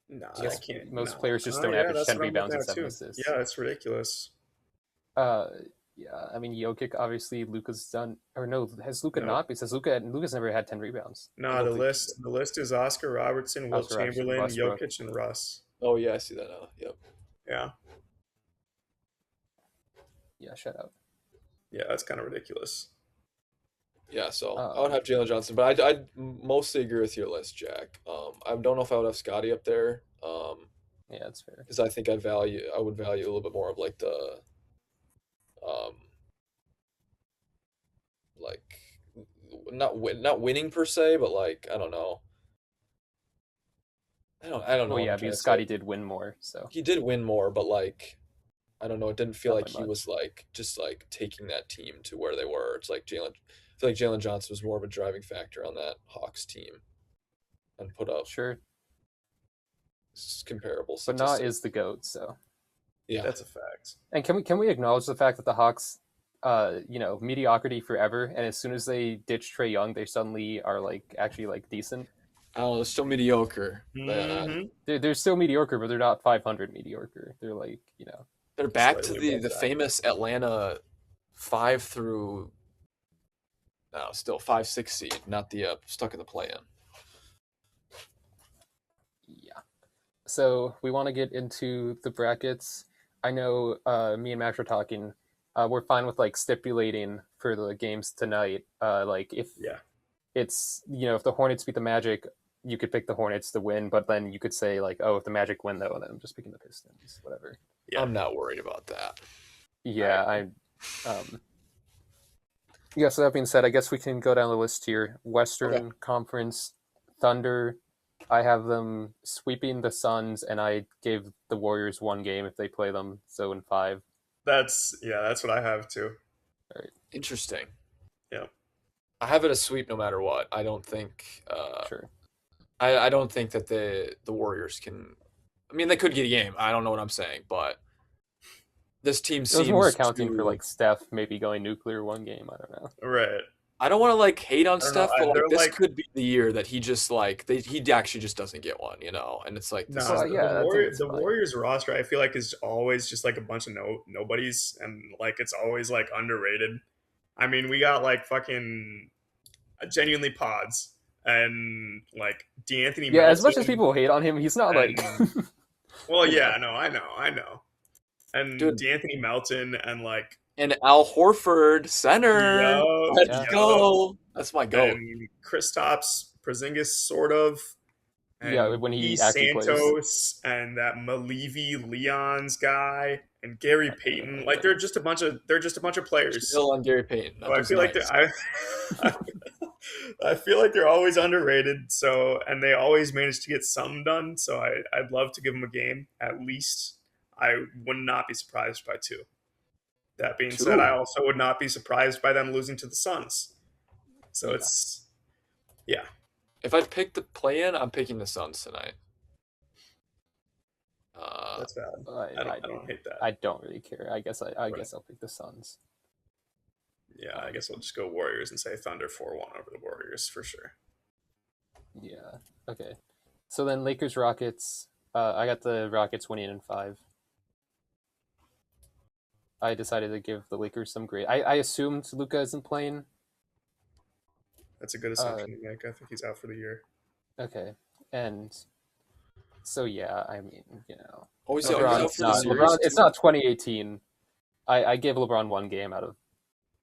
Nah, I I guess can't. most nah. players just Oh, don't yeah, average that's 10 what I'm rebounds looking and at 7 too. assists. Yeah, it's ridiculous. Yeah, I mean Jokic obviously Luka's done or no, has Luka No. not? Because Luka's never had 10 rebounds. No, don't the think list is Oscar Robertson, Will Oscar Robertson, Chamberlain, Westbrook. Jokic, and Russ. Oh yeah, I see that now. Yep. Yeah, Yeah, shut out. yeah, that's kind of ridiculous. Yeah, so Um, I would have Jalen Johnson, but I'd mostly agree with your list, Jack. I don't know if I would have Scotty up there, Yeah, that's fair. because I think I would value a little bit more of like the, um, like not winning per se, but like I don't know. I don't know Well, what I'm yeah, trying to because say. Scotty did win more, so He did win more, but like I don't know. It didn't feel not like by he much. was like just like taking that team to where they were. It's like Jalen. I feel like Jalen Johnson was more of a driving factor on that Hawks team and put up Sure, comparable but not statistics. is the GOAT, so. Yeah, That's a fact. And can we acknowledge the fact that the Hawks, mediocrity forever, and as soon as they ditch Trey Young, they suddenly are like actually like decent. I don't know. It's still mediocre. Mm-hmm. They're still mediocre, but they're not 500 mediocre. They're like They're back to Slightly the above the that. famous Atlanta 5 through no, still 5-6 seed, not the stuck in the play-in. yeah. So we want to get into the brackets. I know me and Max were talking. We're fine with like stipulating for the games tonight. Like if Yeah. it's if the Hornets beat the Magic, you could pick the Hornets to win, but then you could say like, oh, if the Magic win though, then I'm just picking the Pistons, whatever. Yeah. I'm not worried about that. Yeah, yeah. So that being said, I guess we can go down the list here. Western Okay. Conference, Thunder. I have them sweeping the Suns, and I gave the Warriors one game if they play them. So in 5. That's what I have too. Interesting. Yeah. I have it a sweep no matter what. I don't think. Sure. I don't think that the Warriors can. I mean, they could get a game. I don't know what I'm saying, but this team It was more seems accounting to. for like Steph maybe going nuclear one game. I don't know. Right. I don't want to like hate on I don't know. Steph, but like They're this like could be the year that he just like he actually just doesn't get one, And it's like this no, is Well, yeah, I think it's the fine. Warriors roster I feel like is always just like a bunch of nobodies and like it's always like underrated. I mean, we got like fucking genuinely pods and like D'Anthony Yeah, as much as Melton people hate on him, he's not like. and well, you yeah, know. no, I know. And Dude. D'Anthony Melton and like and Al Horford center. Let's Yeah. go. That's my goal. and Kristaps Porzingis sort of. And Yeah, when he Lee actually plays. Santos and that Malevi Leon's guy and Gary Payton, like they're just a bunch of players. Still on Gary Payton. That So I was feel like nice. I feel like they're always underrated. So and they always manage to get something done. So I'd love to give them a game at least. I would not be surprised by 2. That being said, 2. I also would not be surprised by them losing to the Suns. So Yeah. it's yeah. If I pick the play-in, I'm picking the Suns tonight. That's bad. I don't hate that. I don't really care. I guess guess I'll pick the Suns. Yeah, I guess I'll just go Warriors and say Thunder 4-1 over the Warriors for sure. Yeah. Okay. So then Lakers Rockets. I got the Rockets winning in 5. I decided to give the Lakers some grade. I assumed Luka isn't playing. That's a good assumption to make. I think he's out for the year. Okay. And so yeah, I mean, Oh, he's LeBron, out it's for the not series, LeBron. It's too? not 2018. I gave LeBron one game out of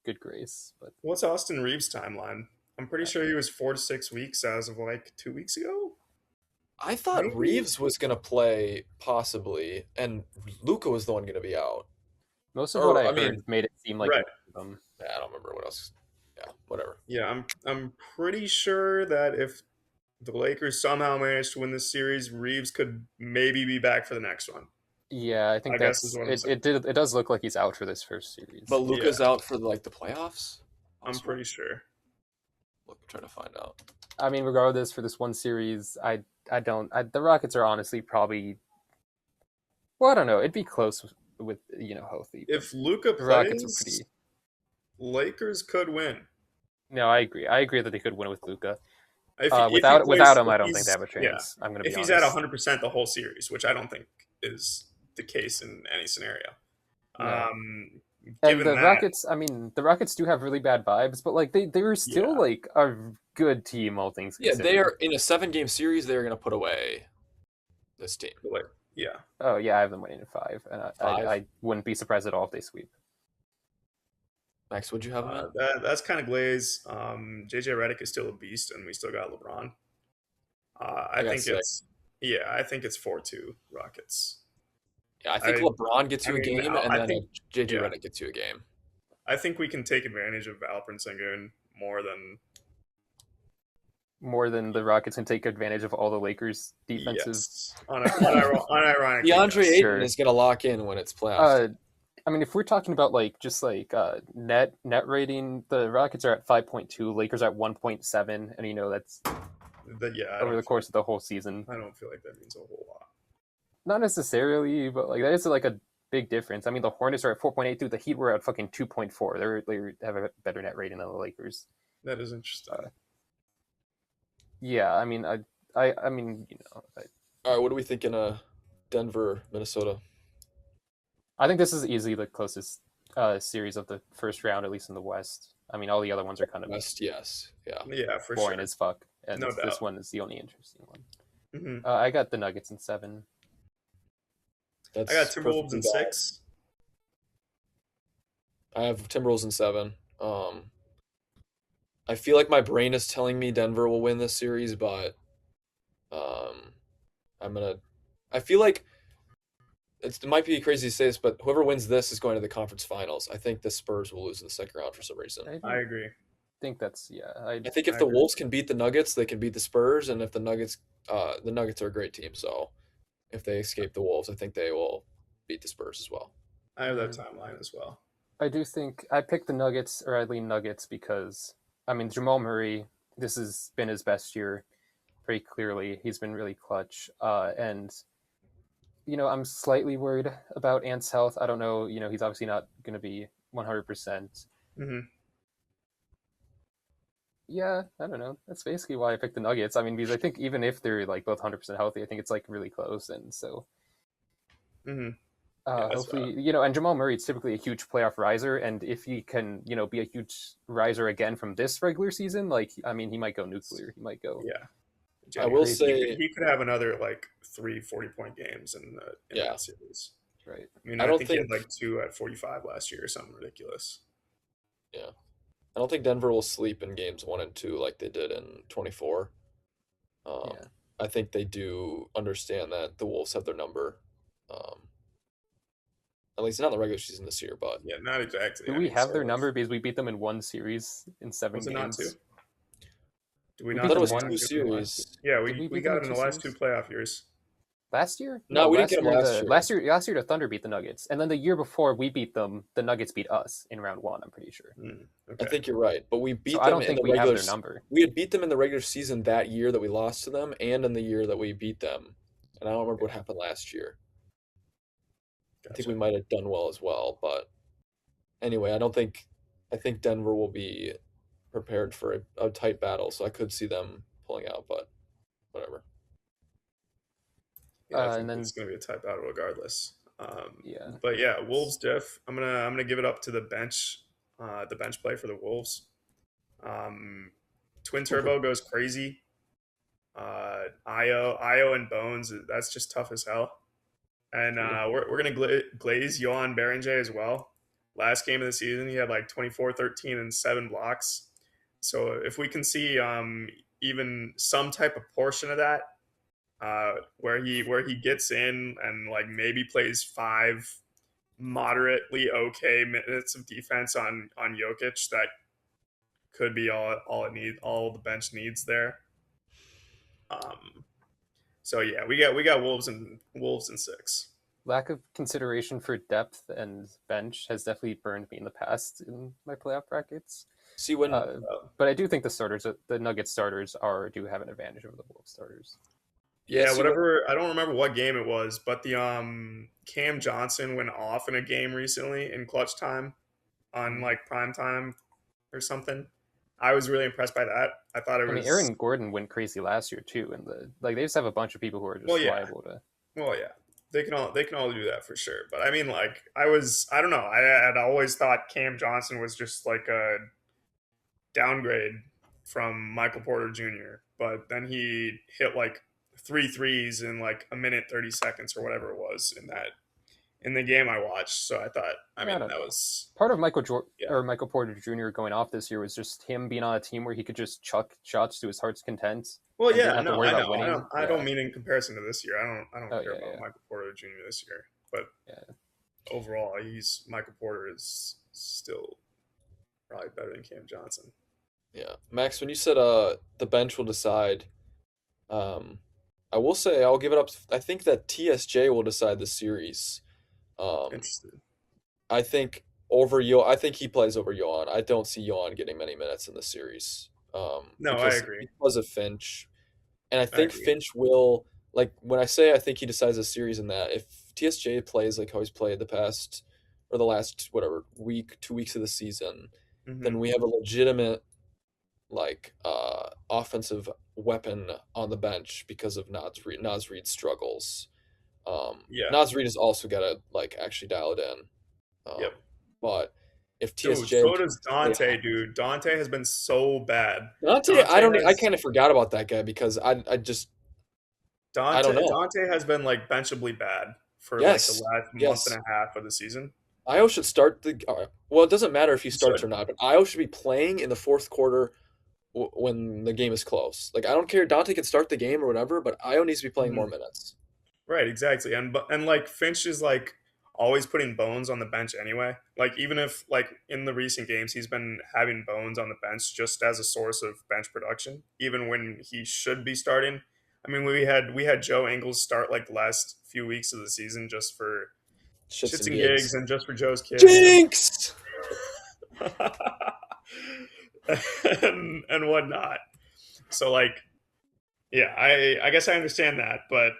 good grace, but What's Austin Reeves' timeline? I'm pretty sure he was 4 to 6 weeks as of like 2 weeks ago. I thought Maybe. Reeves was going to play possibly, and Luka was the one going to be out. most of Or, what I I mean, heard made it seem like right. I don't remember what else. Yeah, whatever. Yeah, I'm pretty sure that if the Lakers somehow manage to win this series, Reeves could maybe be back for the next one. Yeah, I think I guess that's is what I'm it. saying. It does look like he's out for this first series. But Luka's out for like the playoffs. I'm pretty sure. Look, I'm trying to find out. I mean, regardless, for this one series, the Rockets are honestly probably. Well, I don't know. It'd be close with healthy. If Luka The Rockets are plays, pretty. Lakers could win. No, I agree. I agree that they could win with Luka. If he Without plays- him, if I don't he's- think they have a yeah. chance. I'm going to be If he's honest. at 100% the whole series, which I don't think is the case in any scenario. No. Um, And given the that, Rockets, I mean, the Rockets do have really bad vibes, but like they were still Yeah. like a good team, all things Yeah, considered. they are in a 7-game series. They are going to put away this team. like, yeah, Oh yeah, I have them winning in 5, and Five? I wouldn't be surprised at all if they sweep. Max, would you have them? that's kind of glaze. JJ Redick is still a beast, and we still got LeBron. I got think 6. I think it's 4-2 Rockets. Yeah, I think I- LeBron gets you I a mean, game, I and then think- JJ yeah. Redick gets you a game. I think we can take advantage of Alperen Sengun More than the Rockets can take advantage of all the Lakers' defensive. yes, unironically. DeAndre Yes. Ayton Sure. is going to lock in when it's playoffs. I mean, if we're talking about net rating, the Rockets are at 5.2, Lakers are at 1.7, and that's over the course of the whole season. I don't feel like that means a whole lot. Not necessarily, but that is like a big difference. I mean, the Hornets are at 4.8, dude. The Heat were at fucking 2.4. They have a better net rating than the Lakers. That is interesting. Yeah, I mean, I mean, All right, what are we thinking? Denver, Minnesota. I think this is easily the closest series of the first round, at least in the West. I mean, all the other ones are kind of West, yes, yeah, for boring sure. as fuck, and No this doubt. one is the only interesting one. Mm-hmm. I got the Nuggets in 7. I got Timberwolves in 6. I have Timberwolves in 7. I feel like my brain is telling me Denver will win this series, but I feel like it might be crazy to say this, but whoever wins this is going to the conference finals. I think the Spurs will lose in the second round for some reason. I agree. think that's I think if the Wolves can beat the Nuggets, they can beat the Spurs, and if the Nuggets are a great team, so if they escape the Wolves, I think they will beat the Spurs as well. I have that timeline as well. I do think I picked the Nuggets, or I lean Nuggets because, I mean, Jamal Murray, this has been his best year pretty clearly. He's been really clutch. And, I'm slightly worried about Ant's health. I don't know. He's obviously not going to be 100%. Mm-hmm. Yeah, I don't know. That's basically why I picked the Nuggets. I mean, because I think even if they're both 100% healthy, I think it's really close. And so Mm-hmm. hopefully, and Jamal Murray is typically a huge playoff riser, and if he can, be a huge riser again from this regular season, he might go nuclear. He might go. Yeah. I will crazy. say he could have another 3 40-point games in that series. Right. I mean, I think he had 2 at 45 last year or something ridiculous. Yeah. I don't think Denver will sleep in games 1 and 2 like they did in 24. I think they do understand that the Wolves have their number. At least not in the regular season this year, but yeah, not exactly. Do we have their number because we beat them in one series in 7 games? Not 2? Did we I not? thought it was 2 series. Yeah, we got it in the last 2 playoff years. Last year? No, we didn't get them last year. Last year, the Thunder beat the Nuggets, and then the year before we beat them, the Nuggets beat us in round 1. I'm pretty sure. Okay. I think you're right, but we beat them. I don't think we have their number. We had beat them in the regular season that year that we lost to them, and in the year that we beat them. And I don't remember what happened last year. Gotcha. I think we might have done well as well, but anyway, I think Denver will be prepared for a tight battle, so I could see them pulling out, but whatever. Yeah, I think it's going to be a tight battle regardless. Yeah. But yeah, Wolves diff. I'm gonna give it up to the bench play for the Wolves. Twin Turbo goes crazy. Io and Bones, that's just tough as hell. And we're gonna glaze Johan Berenger as well. Last game of the season, he had 24, 13, and 7 blocks. So if we can see even some type of portion of that, where he gets in and maybe plays 5 moderately okay minutes of defense on Jokic, that could be all the bench needs there. So yeah, we got Wolves in 6. Lack of consideration for depth and bench has definitely burned me in the past in my playoff brackets. See when, but I do think the Nuggets starters do have an advantage over the Wolves starters. Yeah, whatever. I don't remember what game it was, but the Cam Johnson went off in a game recently in clutch time, on prime time or something. I was really impressed by that. I thought it was. I mean, Aaron Gordon went crazy last year too, and they just have a bunch of people who are just liable to. Well, yeah, they can all do that for sure. But I mean, I don't know. I had always thought Cam Johnson was just a downgrade from Michael Porter Jr. But then he hit 3 threes in a minute 30 seconds or whatever it was in the game I watched. So I thought, that was part of Michael Porter Jr. going off this year was just him being on a team where he could just chuck shots to his heart's content. Well, yeah, no, I know. I don't mean in comparison to this year. I don't care about Michael Porter Jr. this year, but overall, Michael Porter is still probably better than Cam Johnson. Yeah, Max, when you said the bench will decide, um, I will say I'll give it up. I think that TSJ will decide the series. Um, Interested. I think over Yo. I think he plays over Yohan. I don't see Yohan getting many minutes in the series. No, I Because agree. of Finch, and I I think agree. Finch will like when I say I think he decides the series in that if TSJ plays like how he's played the past or the last whatever week, 2 weeks of the season, Hmm. then we have a legitimate like offensive weapon on the bench because of Naz Reid's struggles. Yeah. Naz Reid has also got to like actually dial it in. Yep. But if Dude, TSJ so can does stay Dante, hot, dude. Dante has been so bad. Dante, Dante I has kind of forgot about that guy because I don't know. Dante has been like benchably bad for like the Yes, last month and yes. a half of the season. Io should start the. Well, it doesn't matter if he He starts should. or not, but Io should be playing in the fourth quarter when the game is close. Like I don't care, Dante can start the game or whatever, but Io needs to be playing more Mhm. minutes. Right, exactly. And like Finch is like always putting Bones on the bench anyway. Like even if like in the recent games he's been having Bones on the bench just as a source of bench production, even when he should be starting. I mean, we had Joe Ingles start like the last few weeks of the season just for Shits shits and and gigs gigs. and just for Joe's kids Jinx. and whatnot. So like, yeah, I guess I understand that, but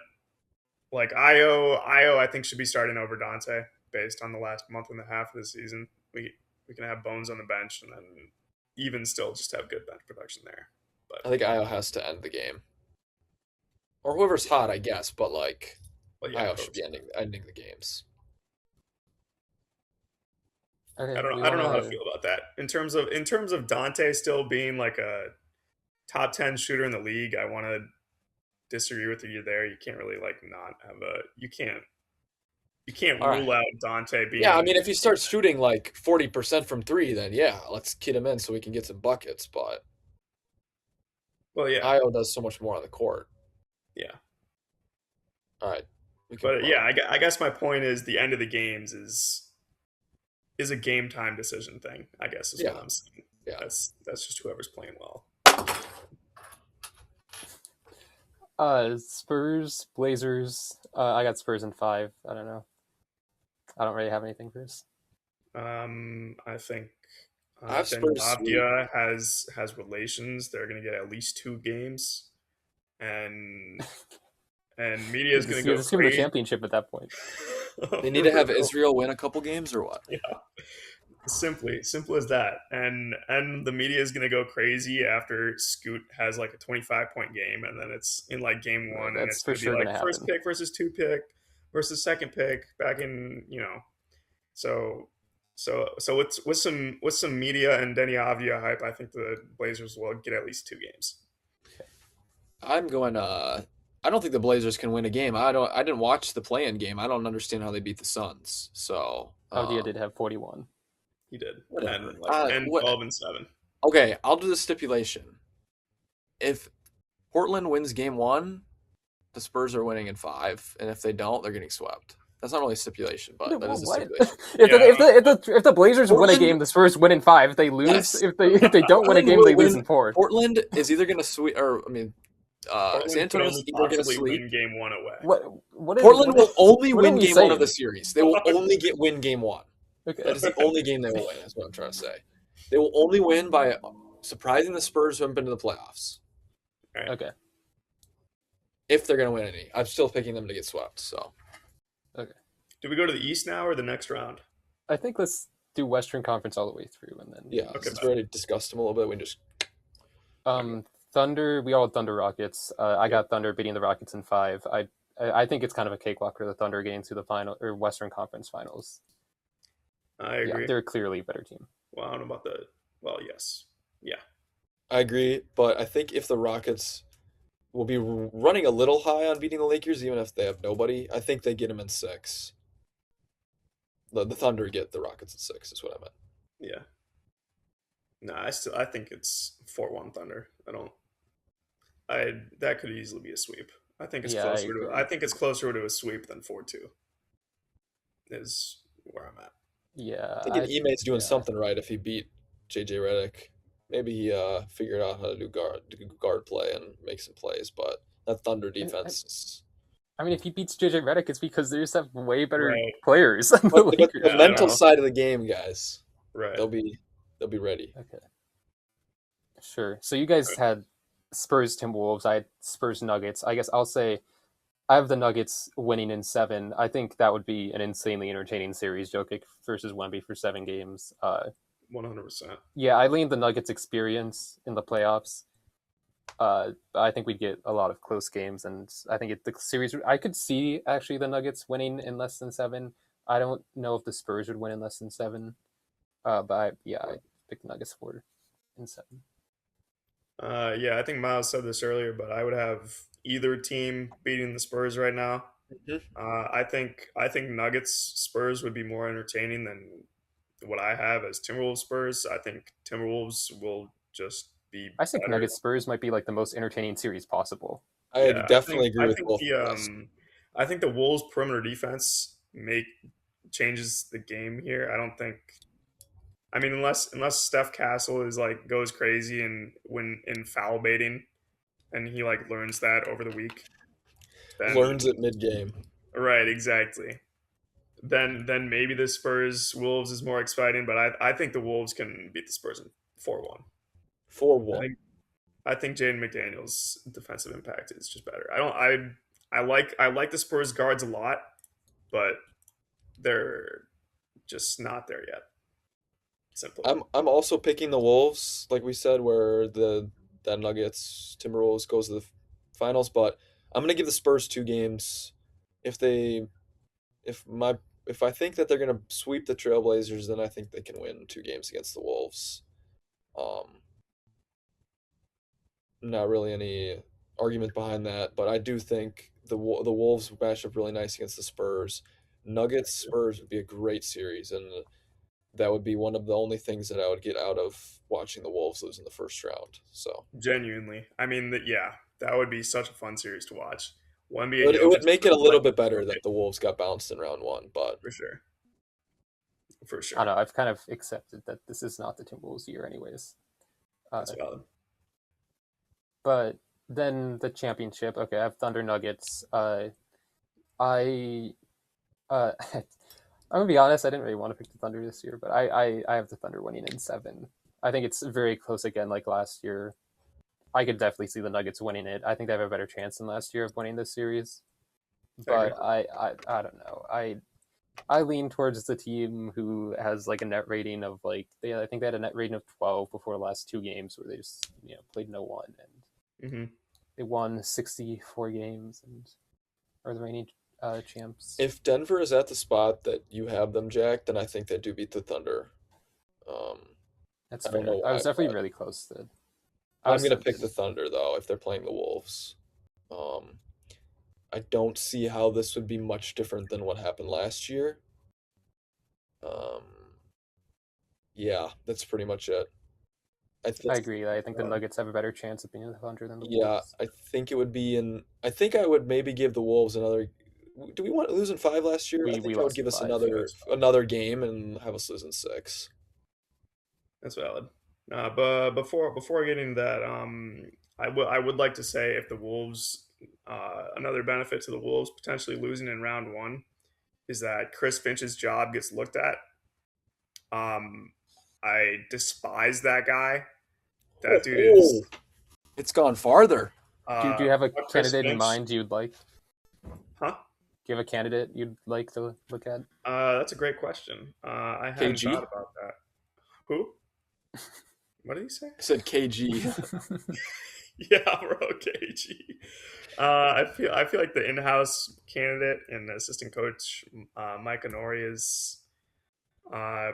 like Io, I think should be starting over Dante based on the last month and a half of the season. We can have Bones on the bench and then even still just have good bench production there. But I think Io has to end the game, or whoever's yeah, hot, I guess. But like, yeah, Io should folks. be ending the games. Okay, we I want don't know how to to. feel about that in terms of Dante still being like a top 10 shooter in the league. I want to disagree with you there. You can't really like not have a you can't All right. rule out Dante Yeah, I being mean, if he starts shooting like 40% from three, then yeah, let's kid him in so we can get some buckets. But well, yeah, Io does so much more on the court. yeah. All right, we can But move yeah, on. I guess my point is the end of the games is a game time decision thing. I guess is what Yeah, I'm saying. yeah. That's just whoever's playing well. Spurs, Blazers. I got Spurs in 5. I don't know. I don't really have anything for this. I think I have Denny Spurs sweep. Avdia has relations. They're going to get at least 2 games, and media is going to go Just give him the crazy. championship at that point. They need to have Israel win a couple games or what? Yeah, simple as that. And the media is going to go crazy after Scoot has like a 25-point game, and then it's in like game one, and That's it's for going to be sure going like to first happen. pick versus 2 pick versus second pick back in so so with some media and Denny Avdia hype, I think the Blazers will get at least 2 games. I'm going. I don't think the Blazers can win a game. I didn't watch the play-in game. I don't understand how they beat the Suns. So, Avdia did have 41. He did, whatever. and like and What? 12-7. Okay, I'll do the stipulation. If Portland wins game one, the Spurs are winning in five, and if they don't, they're getting swept. That's not only a stipulation, but that is a What? stipulation. Yeah, If the Blazers win a Portland, game, the Spurs win in 5. If they lose, yes, if they don't win a Portland game, will they lose win. in 4. Portland is either going to sweep, or I mean, San Portland could Antonio's only either going to possibly sweep. win game one away. Portland will only what are win we game one of saying? the series. They will only win game one. Okay. That is the only game they will win. Is what I'm trying to say. They will only win by surprising the Spurs who haven't been to the playoffs. All right. Okay. If they're going to win any, I'm still picking them to get swept. So, Okay. Do we go to the East now or the next round? I think let's do Western Conference all the way through, and then yeah, Okay, since we already discussed them a little bit, we just Thunder. We all had Thunder Rockets. I got Thunder beating the Rockets in 5. I think it's kind of a cakewalk for the Thunder getting to the final or Western Conference Finals. I agree. Yeah, they're clearly a better team. Well, I don't know about the. Well, yes, yeah. I agree. But I think if the Rockets will be running a little high on beating the Lakers, even if they have nobody, I think they get them in 6. The Thunder get the Rockets in 6 is what I meant. Yeah. No, I think it's 4-1 Thunder. That could easily be a sweep. I think it's Yeah, I closer to agree. I think it's closer to a sweep than 4-2 is where I'm at. Yeah, I think Ime's doing yeah. something right if he beat JJ Redick. Maybe he figured out how to do guard play and make some plays, but that Thunder defense is. I mean, if he beats JJ Redick, it's because they just have way better Right. players than the But Lakers. the Yeah, I mental know. side of the game, guys, Right. they'll be ready. Okay, sure. So you guys had Spurs Timberwolves. I had Spurs Nuggets. I guess I'll say I have the Nuggets winning in 7. I think that would be an insanely entertaining series. Jokic versus Wemby for 7 games. 100%. Yeah, I lean the Nuggets' experience in the playoffs. I think we'd get a lot of close games, and I think the series. I could see actually the Nuggets winning in less than 7. I don't know if the Spurs would win in less than 7. I pick the Nuggets for in 7. Yeah, I think Miles said this earlier, but I would have either team beating the Spurs right now. Mhm. I think Nuggets Spurs would be more entertaining than what I have as Timberwolves Spurs. I think Timberwolves will just be I think better. Nuggets Spurs might be like the most entertaining series possible. I Yeah, I think definitely agree I with think both the of us. I think the Wolves perimeter defense make changes the game here. I don't think. I mean, unless Steph Castle is like goes crazy and when in foul baiting, and he like learns that over the week, then Learns it mid game. right, exactly. Then maybe the Spurs Wolves is more exciting, but I think the Wolves can beat the Spurs in 4-1. Four I one. think I think Jaden McDaniel's defensive impact is just better. I like the Spurs guards a lot, but they're just not there yet. Simply. I'm also picking the Wolves, like we said, where the that Nuggets Timberwolves goes to the finals, but I'm gonna give the Spurs 2 games. If they if my if I think that they're gonna sweep the Trailblazers, then I think they can win 2 games against the Wolves. Um, Not really any argument behind that, but I do think the Wolves match up really nice against the Spurs. Nuggets Spurs would be a great series, and that would be one of the only things that I would get out of watching the Wolves lose in the first round. So Genuinely, I mean that. Yeah, that would be such a fun series to watch. Wemby and it would Jokic make it a like little bit better that the Wolves got bounced in round 1, but for sure, for I don't sure. know. I've kind of accepted that this is not the Timberwolves year, anyways. Uh, That's valid. but then the championship. Okay, I have Thunder Nuggets. I I'm gonna be honest. I didn't really want to pick the Thunder this year, but I have the Thunder winning in 7. I think it's very close again, like last year. I could definitely see the Nuggets winning it. I think they have a better chance than last year of winning this series. I agree. But I don't know. I lean towards the team who has like a net rating of like I think they had a net rating of 12 before the last 2 games where they just played no one and hmm they won 64 games and are the reigning champs. if Denver is at the spot that you have them, Jack, then I think they do beat the Thunder. Um, That's I don't fair. know I why, was definitely but really close to. I I'm was gonna pick tempted. the Thunder though if they're playing the Wolves. Um, I don't see how this would be much different than what happened last year. Um, yeah, that's pretty much it. I I think, agree. I think the Nuggets have a better chance of being the Thunder than the yeah, Wolves. I think it would be in. I think I would maybe give the Wolves another. Do we want to lose in 5 last year? I We think I would lost give in us 5. Yeah, another that's valid. game and have us lose in 6. That's valid. But before getting to that, I would like to say if the Wolves, another benefit to the Wolves potentially losing in round one is that Chris Finch's job gets looked at. Um, I despise that guy. That dude is It's gone farther. Do you have a Chris candidate in Finch, mind you'd like? huh? Do you have a candidate you'd like to look at? That's a great question. I hadn't thought KG? about that. Who? What did he say? I said KG. Yeah, bro, KG. I feel like the in-house candidate and assistant coach Mike Honori is uh,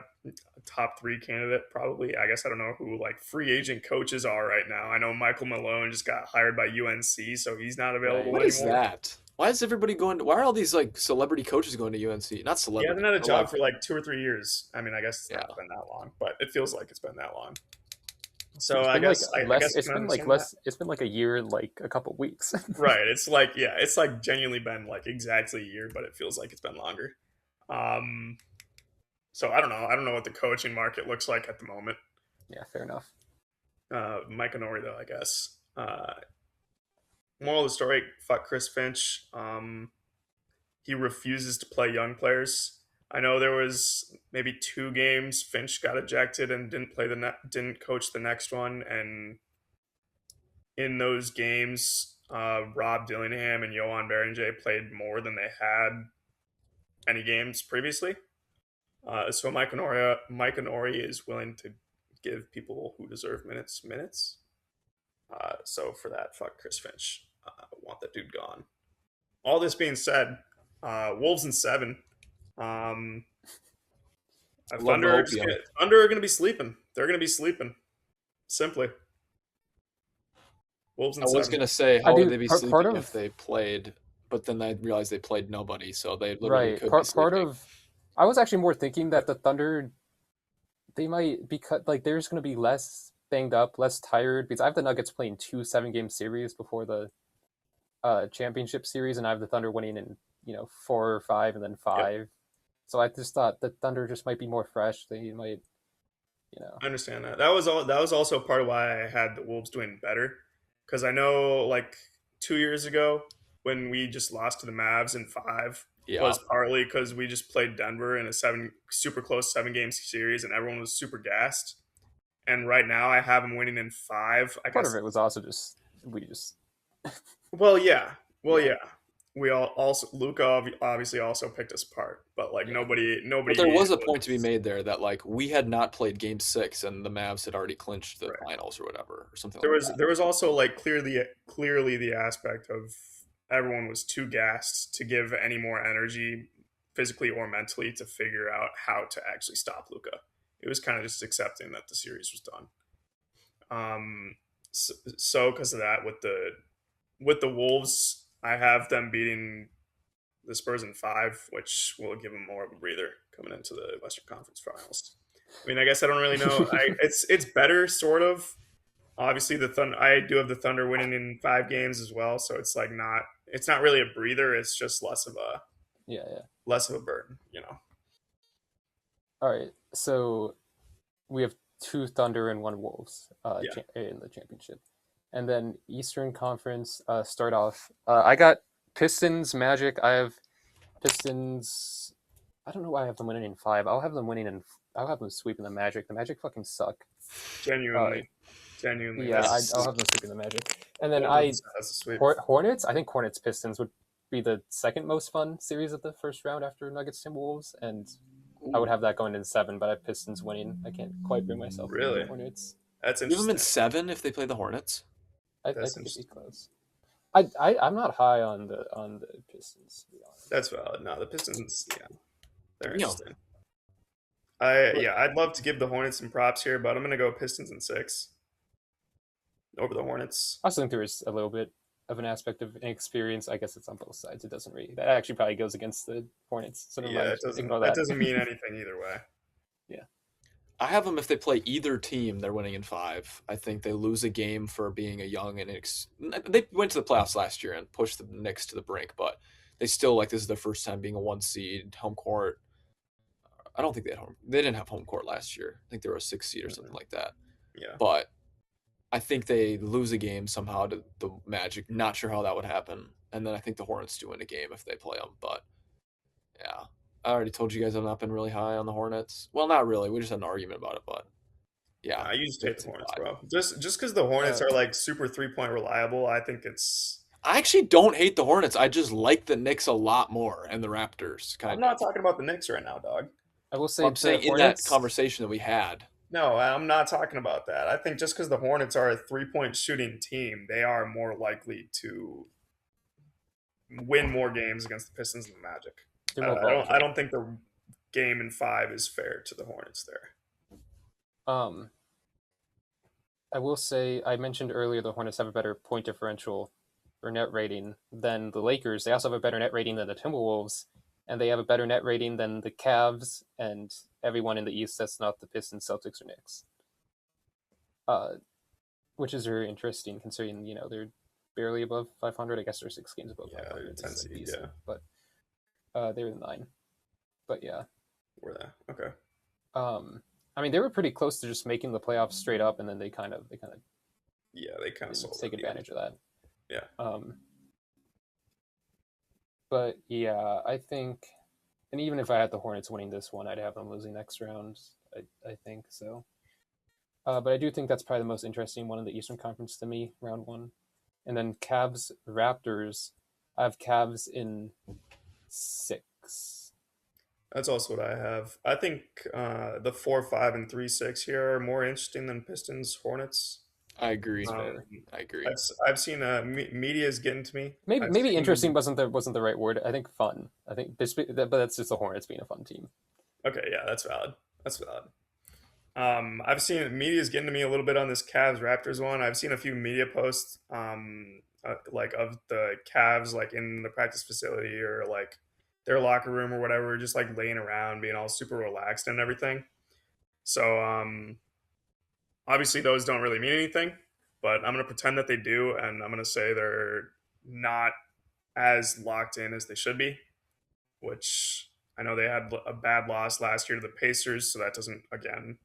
top 3 candidate probably. I guess I don't know who like free agent coaches are right now. I know Michael Malone just got hired by UNC, so he's not available Right. What is anymore. that? Why is everybody going? Why are all these like celebrity coaches going to UNC? Not He celebrity, hasn't had a but job like for like 2 or 3 years. I mean, I guess it's yeah. not been that long, but it feels like it's been that long. So It's I been like guess I less. guess I can understand that. It's been like a year, like a couple weeks. Right. It's like yeah, it's like genuinely been like exactly a year, but it feels like it's been longer. Um, so I don't know. I don't know what the coaching market looks like at the moment. Yeah, fair enough. Mike Honori, though, I guess. Moral of the story: fuck Chris Finch. He refuses to play young players. I know there was maybe 2 games Finch got ejected and didn't coach the next one, and in those games, Rob Dillingham and Johan Berenger played more than they had any games previously. So Mike Honori is willing to give people who deserve minutes. So for that, fuck Chris Finch. Want that dude gone. All this being said, Wolves in 7. Um, Love the opium. Thunder are going to be sleeping. They're going to be sleeping. Simply, Wolves I in was 7. gonna say, I how would do they be part sleeping of if they played? But then I realized they played nobody, so they literally right could be part sleeping. of. I was actually more thinking that the Thunder, they might because like they're just going to be less banged up, less tired because I have the Nuggets playing 2 7-game series before the championship series, and I have the Thunder winning in 4 or 5 and then Yep, 5. So I just thought the Thunder just might be more fresh. They might, I understand that. That was also part of why I had the Wolves doing better, because I know like 2 years ago when we just lost to the Mavs in 5 Yeah, was partly because we just played Denver in a super close 7 game series and everyone was super gassed. And right now I have them winning in 5. I part of guess. it was also just we just Well, yeah. Well, yeah yeah. We all also Luca obviously also picked us apart, but like yeah but there nobody was a point to be was made there that like we had not played Game 6, and the Mavs had already clinched the right. finals or whatever, or something like that. There was also like clearly the aspect of everyone was too gassed to give any more energy physically or mentally to figure out how to actually stop Luca. It was kind of just accepting that the series was done. So because of that, with the Wolves, I have them beating the Spurs in 5, which will give them more of a breather coming into the Western Conference Finals. I mean, I guess I don't really know. It's better, sort of. Obviously, the Thunder. I do have the Thunder winning in 5 games as well, so it's not really a breather. It's just yeah. less of a burden. All right, so we have 2 Thunder and 1 Wolves Yeah, in the championship, and then Eastern Conference start off. I got Pistons, Magic. I have Pistons. I don't know why I have them winning in 5. I'll have them winning in. I'll have them sweeping the Magic. The Magic fucking suck. Uh, genuinely. yeah, I'll That's have them sweeping the Magic. And then that's a sweep. Hornets. I think Hornets Pistons would be the second most fun series of the first round after Nuggets Timberwolves, and I would Ooh. have that going in 7. But I have Pistons winning. I can't quite bring myself to pick the Really, Hornets. that's You have them in interesting. 7 if they play the Hornets. I That's think it'd be interesting. close. I'm not high on the Pistons, to be honest. That's valid. No, the Pistons. Yeah, they're You know, interesting. But I'd love to give the Hornets some props here, but I'm gonna go Pistons in 6 over the Hornets. I also think there is a little bit of an aspect of inexperience. I guess it's on both sides. It doesn't really. That actually probably goes against the Hornets. So never Yeah, mind. Ignore that that. doesn't mean anything either way. Yeah. I have them if they play either team, they're winning in 5. I think they lose a game for being a young and they went to the playoffs last year and pushed the Knicks to the brink, but they still like this is their first time being a 1 seed, home court. I don't think they had home. They didn't have home court last year. I think they were a 6 seed or something like that. Yeah, But I think they lose a game somehow to the Magic. Not sure how that would happen. And then I think the Hornets do win a game if they play them. But yeah, I already told you guys I've not been really high on the Hornets. Well, not really. We just had an argument about it. But yeah, I used to hate Nuggets the in Hornets, 5. bro. Just because the Hornets Uh, are like super 3-point reliable, I think it's. I actually don't hate the Hornets. I just like the Knicks a lot more and the Raptors, I'm kind not of. talking about the Knicks right now, dog. I will Well, say I'm the saying in that Hornets. conversation that we had, No, I'm not talking about that. I think just because the Hornets are a 3-point shooting team, they are more likely to win more games against the Pistons and the Magic. They're more I volatile. don't think the game in 5 is fair to the Hornets there. Um, I will say I mentioned earlier the Hornets have a better point differential or net rating than the Lakers. They also have a better net rating than the Timberwolves, and they have a better net rating than the Cavs and everyone in the East that's not the Pistons, Celtics, or Knicks. Uh, which is very interesting considering they're barely above 500. I guess they're 6 games above Yeah, 500. 10 It's like seed. decent, Yeah, but they're the 9. But yeah, were they? Okay. um, I mean, they were pretty close to just making the playoffs straight up, and then they kind of Yeah, they kind of didn't sold take at the end. advantage of that. Yeah. But yeah, I think, and even if I had the Hornets winning this one, I'd have them losing next round. I think so. But I do think that's probably the most interesting one in the Eastern Conference to me, round one. And then Cavs Raptors. I have Cavs in 6. That's also what I have. I think the 4-5 and 3-6 here are more interesting than Pistons Hornets. I agree. That's Um, fair. I agree. I've seen media is getting to me. Maybe I've maybe interesting seen wasn't the right word. I think fun. I think, but that's just the Hornets being a fun team. okay, yeah, that's valid. That's valid. I've seen media's getting to me a little bit on this Cavs Raptors one. I've seen a few media posts, like of the Cavs, like in the practice facility or like their locker room or whatever, just like laying around, being all super relaxed and everything. So, obviously those don't really mean anything, but I'm gonna pretend that they do, and I'm gonna say they're not as locked in as they should be. Which I know they had a bad loss last year to the Pacers, so that doesn't, again,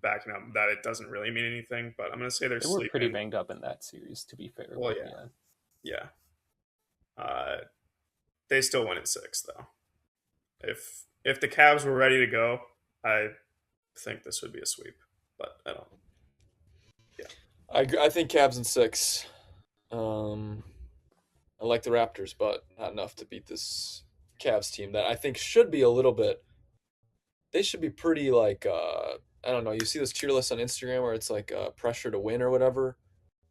backing up that it doesn't really mean anything. But I'm gonna say they're They were pretty sleeping. banged up in that series, to be fair. Well, But yeah, yeah, yeah. Uh, they still win in 6 though. If the Cavs were ready to go, I think this would be a sweep. But I don't. Yeah, I think Cavs in 6. Um, I like the Raptors, but not enough to beat this Cavs team that I think should be a little bit. They should be pretty like I don't know. You see this tier list on Instagram where it's like pressure to win or whatever.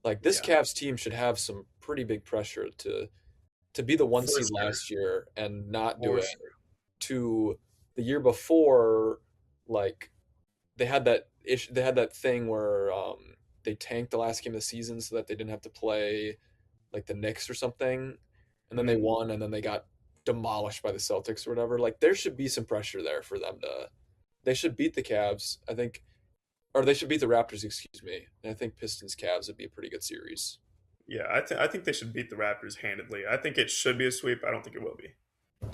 Like this yeah, Cavs team should have some pretty big pressure to be the one for seed sure, last year and not do for it. sure. To the year before, like they had that issue. They had that thing where they tanked the last game of the season so that they didn't have to play like the Knicks or something, and then they Mhm. won, and then they got demolished by the Celtics or whatever. Like there should be some pressure there for them to. They should beat the Cavs, I think, or they should beat the Raptors. Excuse me. And I think Pistons Cavs would be a pretty good series. Yeah, I think they should beat the Raptors handedly. I think it should be a sweep. I don't think it will be.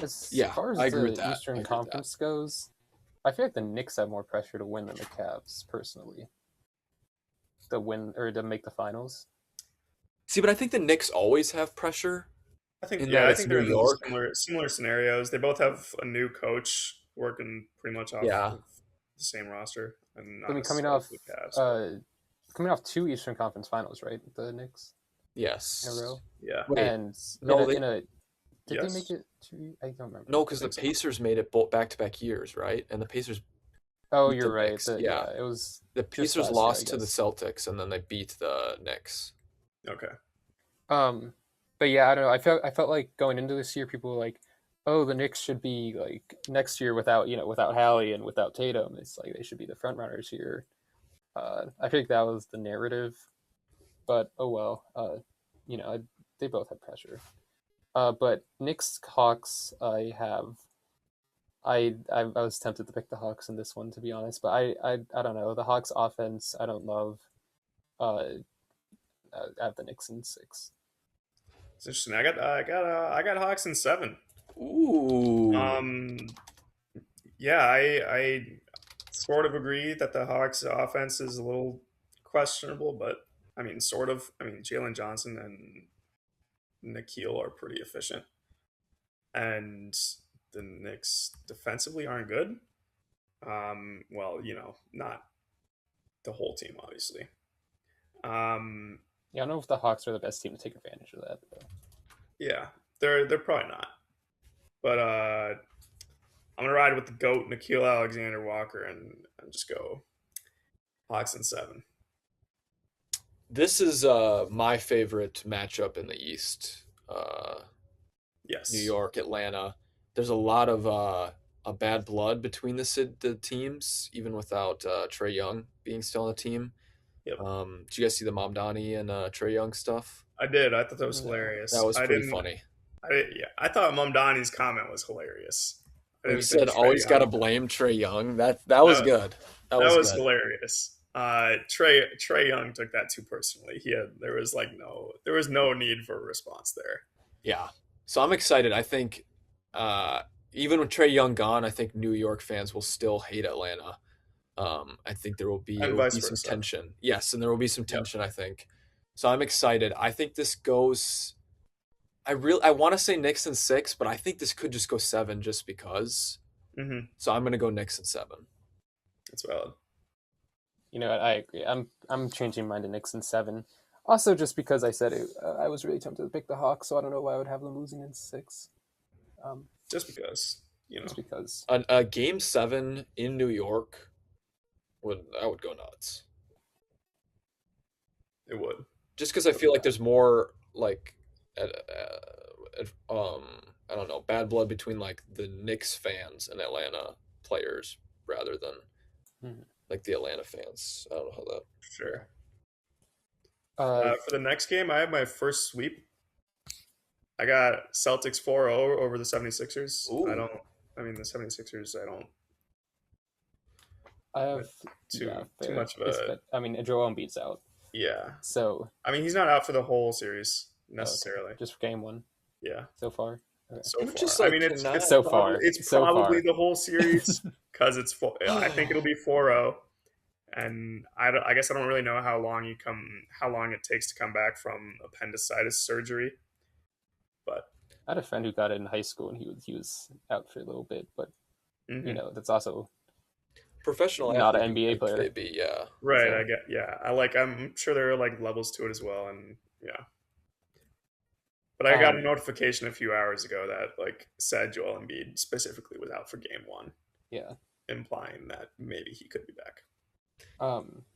as Yeah, far I as agree with the that. I Eastern agree with that. Conference goes, I feel like the Knicks have more pressure to win than the Cavs, personally. To win or to make the finals. See, but I think the Knicks always have pressure in that I it's think New they're in York. similar scenarios. They both have a new coach working pretty much off Yeah, of the same roster, and I not mean, necessarily for the Cavs. But coming off 2 Eastern Conference Finals, right? The Knicks in a yes. row, yeah, Wait, and no, they in a did they make yes, it to? I don't remember. no, I because the think so. Pacers made it both back-to-back years, right? And the Pacers Oh, beat you're the right. Knicks. Yeah, It was the just Pacers last year, I lost to the guess. Celtics, and then they beat the Knicks. Okay, Um, but yeah, I don't know. I felt like going into this year, people were like, "Oh, the Knicks should be like next year without without Hallie and without Tatum. It's like they should be the front runners here." I think that was the narrative, but oh well. You know, they both have pressure. But Knicks Hawks, I was tempted to pick the Hawks in this one, to be honest, but I don't know, the Hawks offense I don't love. Uh, I have the Knicks in 6. it's interesting. I got Hawks in 7. Ooh, Um, yeah, I sort of agree that the Hawks offense is a little questionable, but I mean, sort of. I mean, Jalen Johnson and Nikhil are pretty efficient, and the Knicks defensively aren't good. Well, not the whole team, obviously. Um, Yeah, I don't know if the Hawks are the best team to take advantage of that, though. yeah, they're probably not. But I'm gonna ride with the goat, Nikhil Alexander Walker, and just go Hawks in 7. this is my favorite matchup in the East. New Yes. York, Atlanta. There's a lot of a bad blood between the teams, even without Trey Young being still on the team. Yep. Did you guys see the Mamdani and Trey Young stuff? I did. I thought that was No. hilarious. That was I pretty didn't. funny. Yeah, I thought Mamdani's comment was hilarious. I When he didn't think said Trey always got to Young. blame Trey Young, that was That, good. That that was was good. hilarious. Trey Young took that too personally. There was no need for a response there. Yeah. So I'm excited. I think even with Trey Young gone, I think New York fans will still hate Atlanta. I think there will And be vice some versa. tension. Yes, and there will be some Yep. tension, I think. So I'm excited. I think this goes. I want to say Knicks in 6, but I think this could just go 7 just because. Mm-hmm. So I'm gonna go Knicks in 7. That's valid. You know, I agree. I'm changing mine to Knicks in 7. Also, just because I said it, I was really tempted to pick the Hawks, so I don't know why I would have them losing in 6. Um, Just because, just because. A game 7 in New York would go nuts. it would. Just because I feel like there's more like, I don't know, bad blood between like the Knicks fans and Atlanta players rather than Mhm. like the Atlanta fans. I don't know how that. Sure. Uh, For the next game, I have my first sweep. I got Celtics 4-0 over the 76ers. Ooh. I mean, the 76ers, I don't I have, too yeah, too fair. much of a, I mean, Joel Embiid's out, yeah. so I mean, he's not out for the whole series okay, necessarily. just for game 1 Yeah, so far. Okay. so You far. just I like mean, cannot. So far. it's So probably far. the whole series because it's four. I think it'll be 4-0, and I guess I don't really know how long it takes to come back from appendicitis surgery, but I had a friend who got it in high school, and he was out for a little bit, but you mhm. know, that's also Professional not an athlete, NBA player. KB, yeah. Right. So I get. Yeah, I'm sure there are like levels to it as well, and yeah. But I got a um notification a few hours ago that like said Joel Embiid specifically was out for game 1, yeah. implying that maybe he could be back.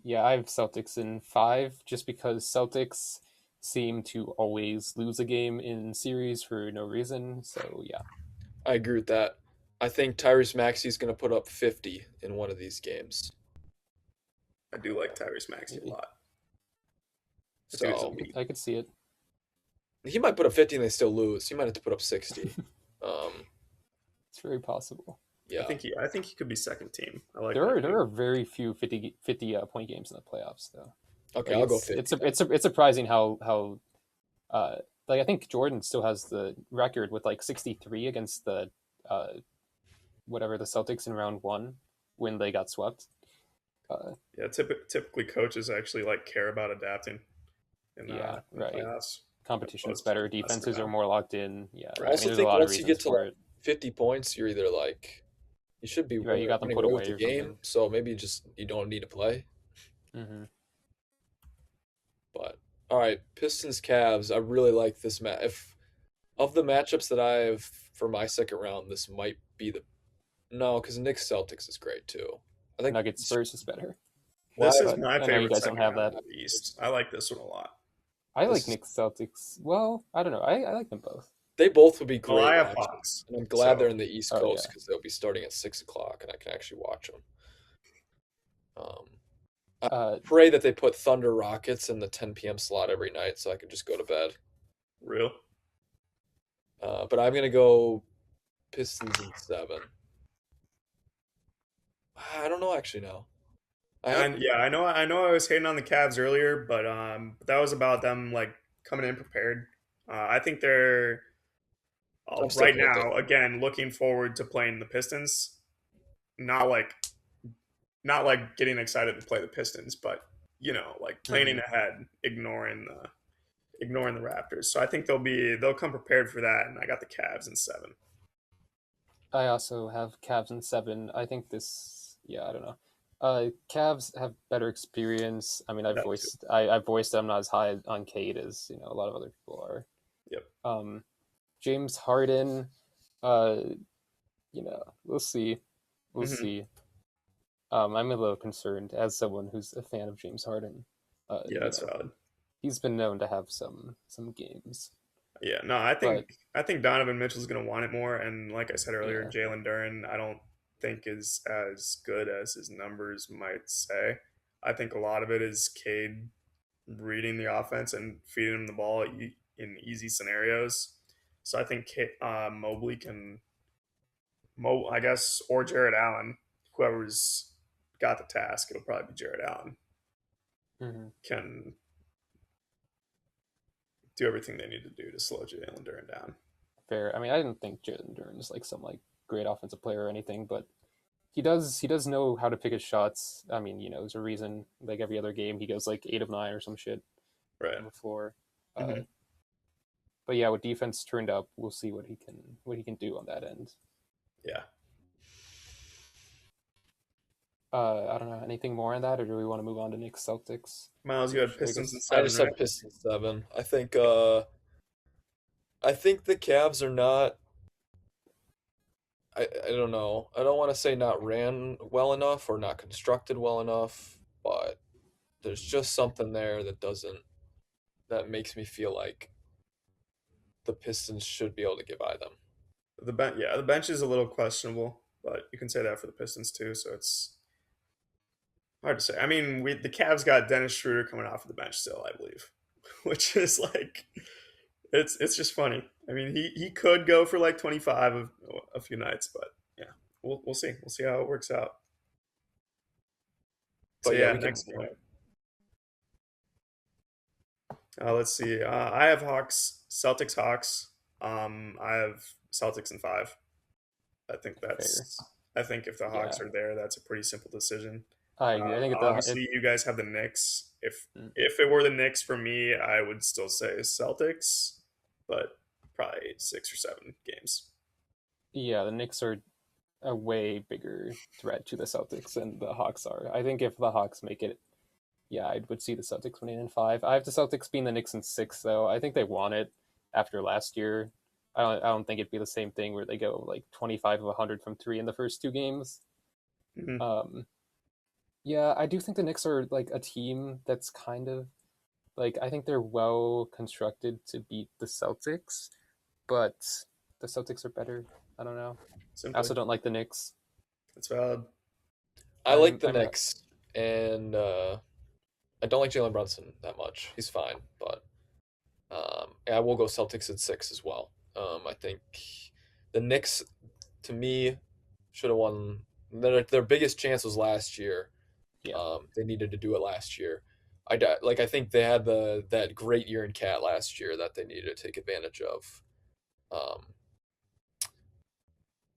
Yeah, I have Celtics in 5 just because Celtics seem to always lose a game in series for no reason. So yeah. I agree with that. I think Tyrese Maxey's going to put up 50 in one of these games. I do like Tyrese Maxey a Maybe. lot. As good as So Embiid. I could see it. he might put up 50 and they still lose. He might have to put up 60. It's very possible. Yeah. I think he could be second team. I like There are very few 50 point games in the playoffs though. Okay, Like I'll go 50. it's surprising how like I think Jordan still has the record with like 63 against the uh whatever the Celtics in round 1 when they got swept. Yeah, typically coaches actually like care about adapting Yeah, in the right. playoffs. Competition's Opposed to better. messing Defenses are around. more locked in. Yeah, I Right. I mean, also there's a think lot of once you get reasons to for like it. 50 points, you're either like you should be Right, you got them running put away with away the or game, something. so maybe you don't need to play. Hmm. But all right, Pistons Cavs. I really like this match. If of the matchups that I have for my second round, this might be the no, because Knicks Celtics is great too. I think Nuggets Spurs is better, why This is but my I know you favorite guys don't second have round that. of the East. I like this one a lot. I this like is Knicks Celtics. Well, I don't know. I like them both. they both would be Well, great I have watches, Hawks, and I'm glad they're so in the East Oh Coast yeah, because they'll be starting at 6 o'clock, and I can actually watch them. Um, I uh, pray that they put Thunder Rockets in the 10 p.m. slot every night so I can just go to bed. real. But I'm gonna go Pistons in 7. I don't know actually now. I have And yeah, I know I was hating on the Cavs earlier, but that was about them like coming in prepared. I think they're I'm right sticking with it. now again looking forward to playing the Pistons. Not like not like getting excited to play the Pistons, but like planning mhm. ahead, ignoring the Raptors. So I think they'll come prepared for that, and I got the Cavs in 7. I also have Cavs in 7. I think this. Yeah, I don't know. Cavs have better experience. I mean, That too. I voiced I'm not as high on Cade as a lot of other people are. Yep. James Harden. Uh, we'll see. We'll Hmm. see. I'm a little concerned as someone who's a fan of James Harden. Yeah, that's valid. He's been known to have some games, Yeah, no, but I think Donovan Mitchell's going to want it more, and like I said earlier, yeah, Jalen Duren, I don't think is as good as his numbers might say. I think a lot of it is Cade reading the offense and feeding him the ball in easy scenarios. So I think Mobley can, I guess, or Jared Allen, whoever's got the task, it'll probably be Jared Allen, hmm can do everything they need to do to slow Jalen Duren down. fair. I mean, I didn't think Jalen Duren is like some like great offensive player or anything, but he does know how to pick his shots. I mean, there's a reason. Like every other game, he goes like 8 of 9 or some shit Right. from the floor. Mhm. But yeah, with defense turned up, we'll see what he can do on that end. Yeah. I don't know anything more on that, or do we want to move on to Knicks Celtics? Miles, you had Which I Pistons in guess I 7, just right? have Pistons 7. I think the Cavs are not. I don't know. I don't want to say not ran well enough or not constructed well enough, but there's just something there that makes me feel like the Pistons should be able to get by them. The bench is a little questionable, but you can say that for the Pistons too. So it's hard to say. I mean, the Cavs got Dennis Schroeder coming off of the bench still, I believe, which is like it's just funny. I mean, he could go for like 25 of a few nights, but yeah, we'll see. We'll see how it works out. So But yeah, yeah, we can. next game. Let's see. I have Hawks, Celtics, Hawks. I have Celtics in 5. I think fair. that's. I think if the Yeah, Hawks are there, that's a pretty simple decision. I agree. I think Obviously, you guys have the Knicks. If mm, if it were the Knicks for me, I would still say Celtics, but probably 6 or 7 games. yeah, the Knicks are a way bigger threat to the Celtics than the Hawks are. I think if the Hawks make it, yeah, I would see the Celtics winning in 5. I have the Celtics being the Knicks in 6, though. I think they want it after last year. I don't think it'd be the same thing where they go like 25 of 100 from 3 in the first 2 games. Hmm. Um, yeah, I do think the Knicks are like a team that's kind of like I think they're well constructed to beat the Celtics, but the Celtics are better. I don't know. I Simply, also don't like the Knicks. that's valid. I like I'm the I'm not. Knicks, and I don't like Jalen Brunson that much. He's fine, but I will go Celtics at 6 as well. I think the Knicks, to me, should have won. Their biggest chance was last year. Yeah, They needed to do it last year. I think they had that great year in Cat last year that they needed to take advantage of. Um,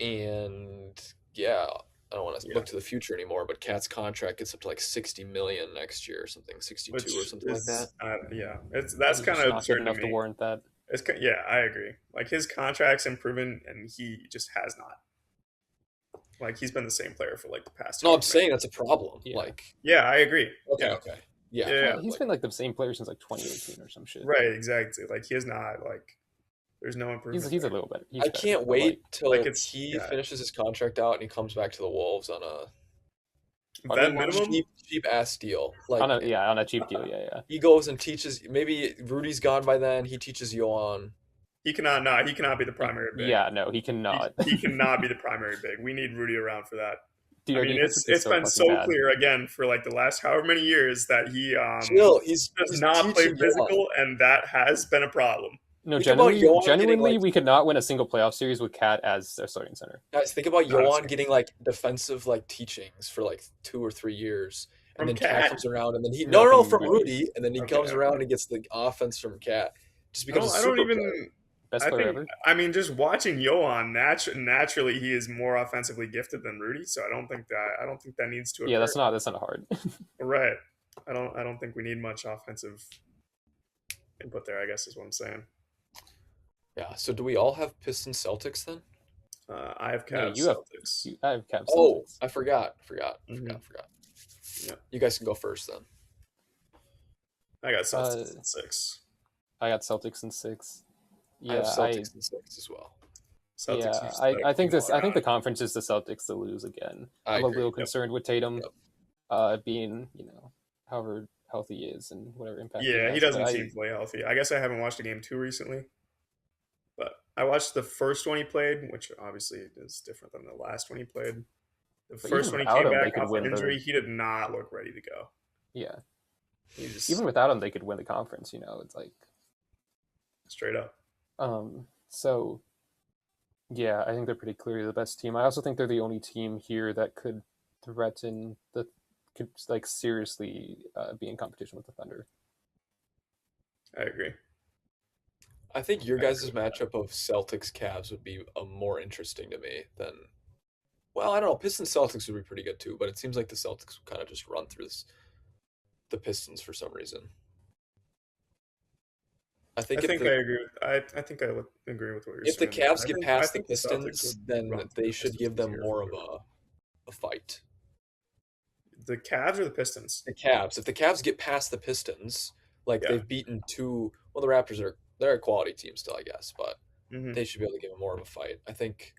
and yeah, I don't want to Yeah, look to the future anymore, but Cat's contract gets up to like 60 million next year or something, 62 or which something like that. is yeah, that's he's kind just of not good absurd to enough to me. warrant that. Yeah, I agree. Like his contract's improving, and he just has not. Like he's been the same player for like the past No, I'm however many saying that's a years. problem. Yeah, Like, Yeah, I agree. okay, Yeah, okay. Yeah, yeah, yeah. he's like been like the same player since like 2018 or some shit. Right, exactly. Like he is not like there's no He's improvement he's a there. little better. He's I better, can't but like, wait Like till it's he yeah, finishes his contract out and he comes back to the Wolves on a vet pardon? minimum. cheap ass deal. On a cheap deal. Yeah, yeah. He goes and teaches. Maybe Rudy's gone by then. He teaches Yohan. He cannot not. He cannot be the primary big. Yeah, no, he cannot. He cannot be the primary big. We need Rudy around for that. Dude, I our mean, defense would be it's so been fucking so bad. clear again for like the last however many years that he Chill. does He's not play teaching Yohan. physical, and that has been a problem. No, Think about Yohan getting genuinely, like we could not win a single playoff series with Cat as their starting center. guys. Think about Not a Yohan single getting like defensive like teachings for like 2 or 3 years, and from then Cat Cat. comes around, and then No, no from from Rudy. Rudy, and then he Okay, comes okay. around and gets the offense from Cat. Just becomes a I don't super player. even. Best I player think. ever. I mean, just watching Johan, naturally he is more offensively gifted than Rudy. So I don't think that. I don't think that needs to Yeah, occur. that's not hard. Right. I don't think we need much offensive input there. I guess is what I'm saying. Yeah. So do we all have Pistons Celtics then? I have No, Cavs Celtics. I have Cavs Oh, Celtics. I forgot. Mhm. Yeah, You guys can go first then. I got Uh, Celtics in 6. I got Celtics in 6. I have Yeah, Celtics in 6 as well. Celtics yeah, used to I think come this. all I think the around. conference is the Celtics to lose again. I I'm a agree. little Yep. concerned with Tatum, Yep. being however healthy he is and whatever impact he Yeah, he has. But doesn't seem to play healthy. I guess I haven't watched a game 2 recently, but I watched the first one he played, which obviously is different than the last one he played. The but first even one he without came him, they back could off an win injury, the. he did not look ready to go. Yeah, He just even without him, they could win the conference. It's like straight up. So yeah, I think they're pretty clearly the best team. I also think they're the only team here that could threaten could like seriously be in competition with the Thunder. I agree. I think your I agree guys' with that. matchup of Celtics Cavs would be more interesting to me than Well, I don't know. Pistons Celtics would be pretty good too, but it seems like the Celtics would kind of just run through the Pistons for some reason. I I think think I agree. I think I would agree with what you're if the saying there. Cavs get I past the think the Celtics Pistons, would then run through they the should Pistons give this them year more for of sure. a fight. The Cavs or the Pistons? The Cavs, if the Cavs get past the Pistons, like Yeah. they've beaten two. Well, the Raptors they're a quality team still, I guess, but Hmm. they should be able to give them more of a fight. I think.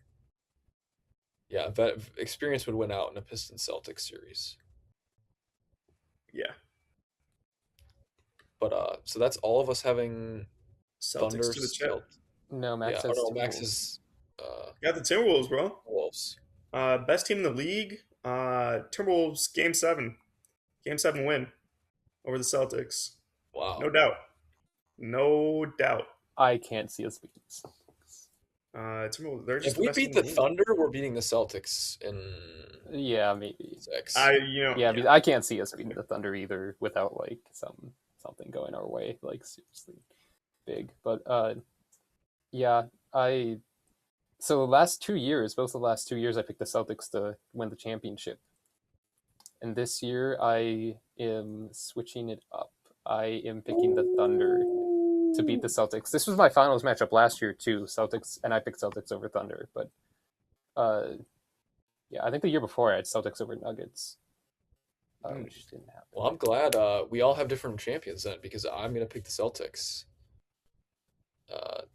Yeah, experience would win out in a Pistons Celtics series. Yeah. But so that's all of us having Celtics Thunder. to the chip. No, Yeah, Max oh has no, Max Timberwolves. is Got the Timberwolves, bro. Wolves. Best team in the league. Timberwolves game 7. Game 7 win over the Celtics. Wow. No doubt. No doubt. I can't see us beating the Celtics. Timberwolves, they're just If the we best beat team in the the league. Thunder, we're beating the Celtics in Yeah, maybe. 6. Yeah, I mean, I can't see us beating the Thunder either without like something going our way, like seriously big. But yeah, so the last 2 years, both the last 2 years, I picked the Celtics to win the championship, and this year I am switching it up. I am picking the Thunder to beat the Celtics. This was my finals matchup last year too, Celtics, and I picked Celtics over Thunder. But yeah, I think the year before I had Celtics over Nuggets, which didn't happen. Well, I'm glad we all have different champions then, because I'm gonna pick the Celtics.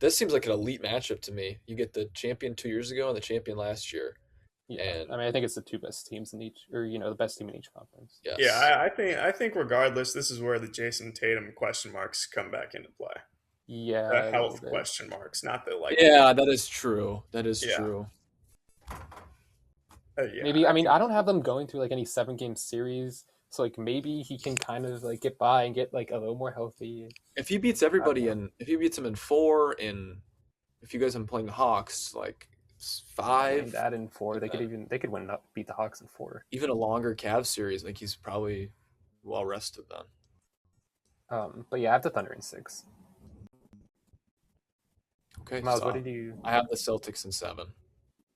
This seems like an elite matchup to me. You get the champion 2 years ago and the champion last year. Yeah, And I mean, I think it's the two best teams in each, or the best team in each conference. yes. Yeah, I think regardless, this is where the Jason Tatum question marks come back into play. Yeah, The health question marks, not the like. Yeah, that is true. That is Yeah. true. Yeah, maybe I mean think- I don't have them going through like any 7-game series, so like maybe he can kind of like get by and get like a little more healthy. If he beats everybody know. if he beats them in 4, if you guys have been playing the Hawks, like 5, And that in 4, like they could win beat the Hawks in 4. even a longer Cavs series, like he's probably well rested then. But yeah, I have the Thunder in 6. Okay, Miles, so what did you? I have the Celtics in 7,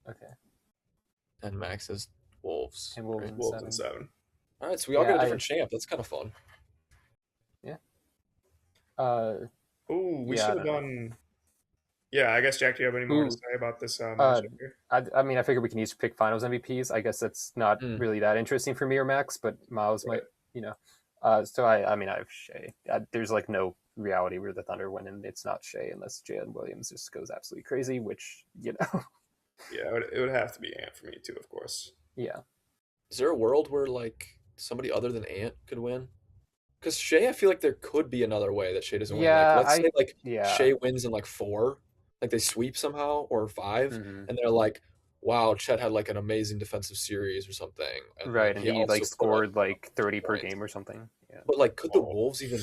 Okay, and Max has Wolves. and Wolves right? in Wolves 7. in 7. All right, so we all Yeah, get a different champ. That's kind of fun. Ooh, we Yeah, I should have don't know. done. Yeah, I guess Jack, do you have any more to Ooh. say about this matchup here? I mean, I figure we can each pick Finals MVPs. I guess that's not really that interesting for me or Max, but Miles might, So I mean, I have Shea. There's like no reality where the Thunder win, and it's not Shea unless Jalen Williams just goes absolutely crazy, which Yeah, it would have to be Ant for me too, of course. yeah. Is there a world where like somebody other than Ant could win? Because Shea, I feel like there could be another way that Shea doesn't win. Yeah, Like, let's say like yeah. Shea wins in like 4, like they sweep somehow, or 5, Mhm. and they're like, "Wow, Chet had like an amazing defensive series or something." And Right, and he also like put scored up like 30 per points. game or something. Yeah. But like, could the Whoa. Wolves even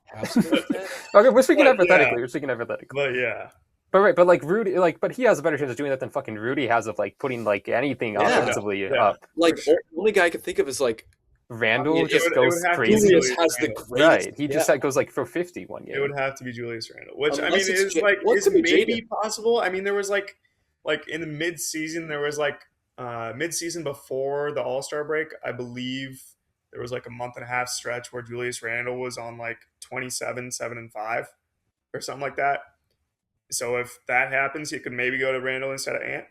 have something like that? Okay, we're speaking But, hypothetically. yeah. We're speaking hypothetically. But yeah, But like Rudy, but he has a better chance of doing that than fucking Rudy has of like putting like anything Yeah. offensively Yeah. up. Like, For sure. the only guy I could think of is like Randall I mean, just it goes would have to be crazy. Julius Julius has the Randle. greatest. Right, he just goes like for 50 one game. It would have to be Julius Randle, which Unless it's is what could be maybe Jaden? possible. I mean, there was like in the mid-season, there was like mid-season before the All-Star break, I believe there was like a month and a half stretch where Julius Randle was on like 27, 7 and 5 or something like that. So if that happens, he could maybe go to Randle instead of Ant.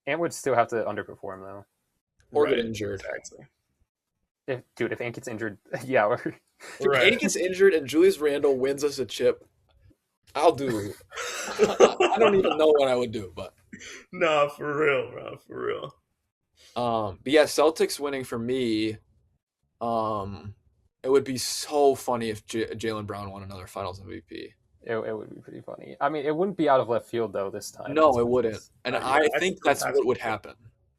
Ant would still have to underperform though. Or Right, get injured. Exactly. If Ant gets injured, yeah. If Right. Ant gets injured and Julius Randle wins us a chip, I'll do. I don't even know what I would do, but No, for real, bro. For real. but yeah, Celtics winning for me. It would be so funny if Jalen Brown won another Finals MVP. It would be pretty funny. I mean, it wouldn't be out of left field though this time. No, as it much wouldn't, as- and Yeah, I I think think that's that's what would what- happen.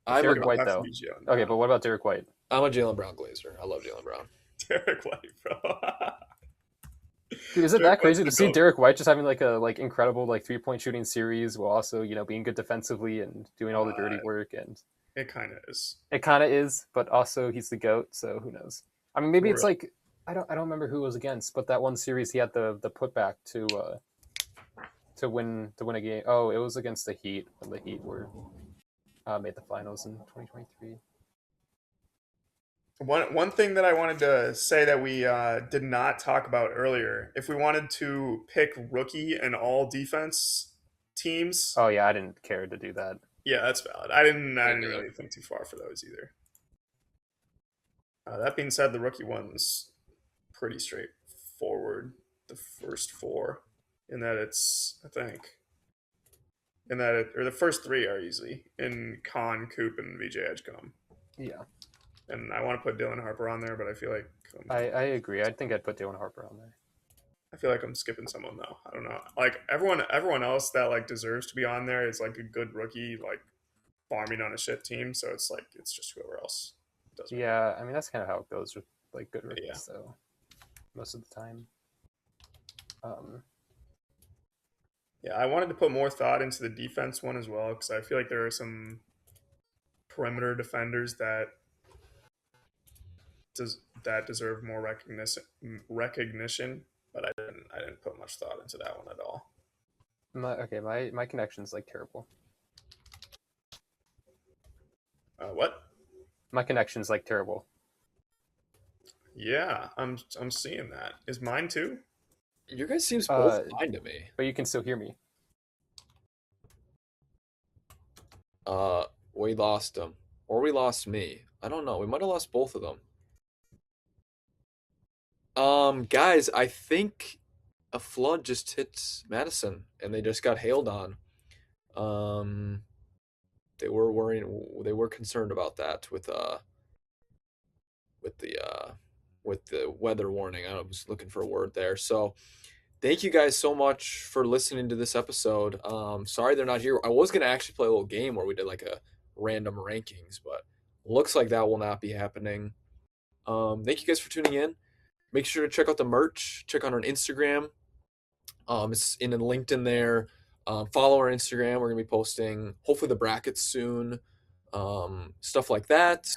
Derek White, Has to though. be Jalen Okay, Brown. but what about Derek White? I'm a Jalen Brown glazer. I love Jalen Brown. Derek White, bro. Dude, is it Derek that crazy to White's see the GOAT. Derek White just having like a incredible 3-point shooting series while also being good defensively and doing all the dirty work? And It kind of is. it kind of is, but also he's the GOAT, so who knows? I mean, maybe For it's real. like I don't remember who it was against, but that one series he had the putback to win a game. Oh, it was against the Heat when the Heat were made the finals in 2023. One thing that I wanted to say that we did not talk about earlier, if we wanted to pick rookie and all defense teams, Oh yeah, I didn't care to do that. yeah, that's valid. I didn't Neither. really think too far for those either. That being said, the rookie one's pretty straightforward. The first four, in that it's I think in that it, or the first three are easy in Khan, Coop, and VJ Edgecombe. Yeah, And I want to put Dylan Harper on there, but I feel like I agree. I think I'd put Dylan Harper on there. I feel like I'm skipping someone though. I don't know. Like everyone else that like deserves to be on there is like a good rookie, like farming on a shit team. So it's like it's just whoever else does it. Yeah, I mean that's kind of how it goes with like good rookies, Yeah. though. Most of the time. Um, Yeah, I wanted to put more thought into the defense one as well because I feel like there are some perimeter defenders that deserve more recognition, but I didn't put much thought into that one at all. my connection's like terrible. What? My connection's like terrible. Yeah, I'm seeing that. Is mine too? You guys seems both fine to me. But you can still hear me. We lost them, or we lost me. I don't know. We might have lost both of them. Guys, I think a flood just hit Madison, and they just got hailed on. Um, they were worrying. They were concerned about that with the with the weather warning. I was looking for a word there. So thank you guys so much for listening to this episode. Sorry they're not here. I was gonna actually play a little game where we did like a random rankings, but looks like that will not be happening. Thank you guys for tuning in. Make sure to check out the merch. Check out our Instagram. It's in a LinkedIn there. Follow our Instagram. We're gonna be posting hopefully the brackets soon. Stuff like that.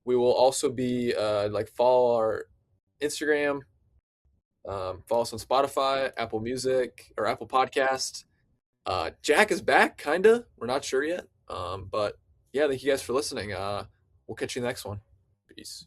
We will also be like follow our Instagram. Follow us on Spotify, Apple Music, or Apple Podcast. Jack is back, kinda. We're not sure yet. But yeah, thank you guys for listening. We'll catch you in the next one. Peace.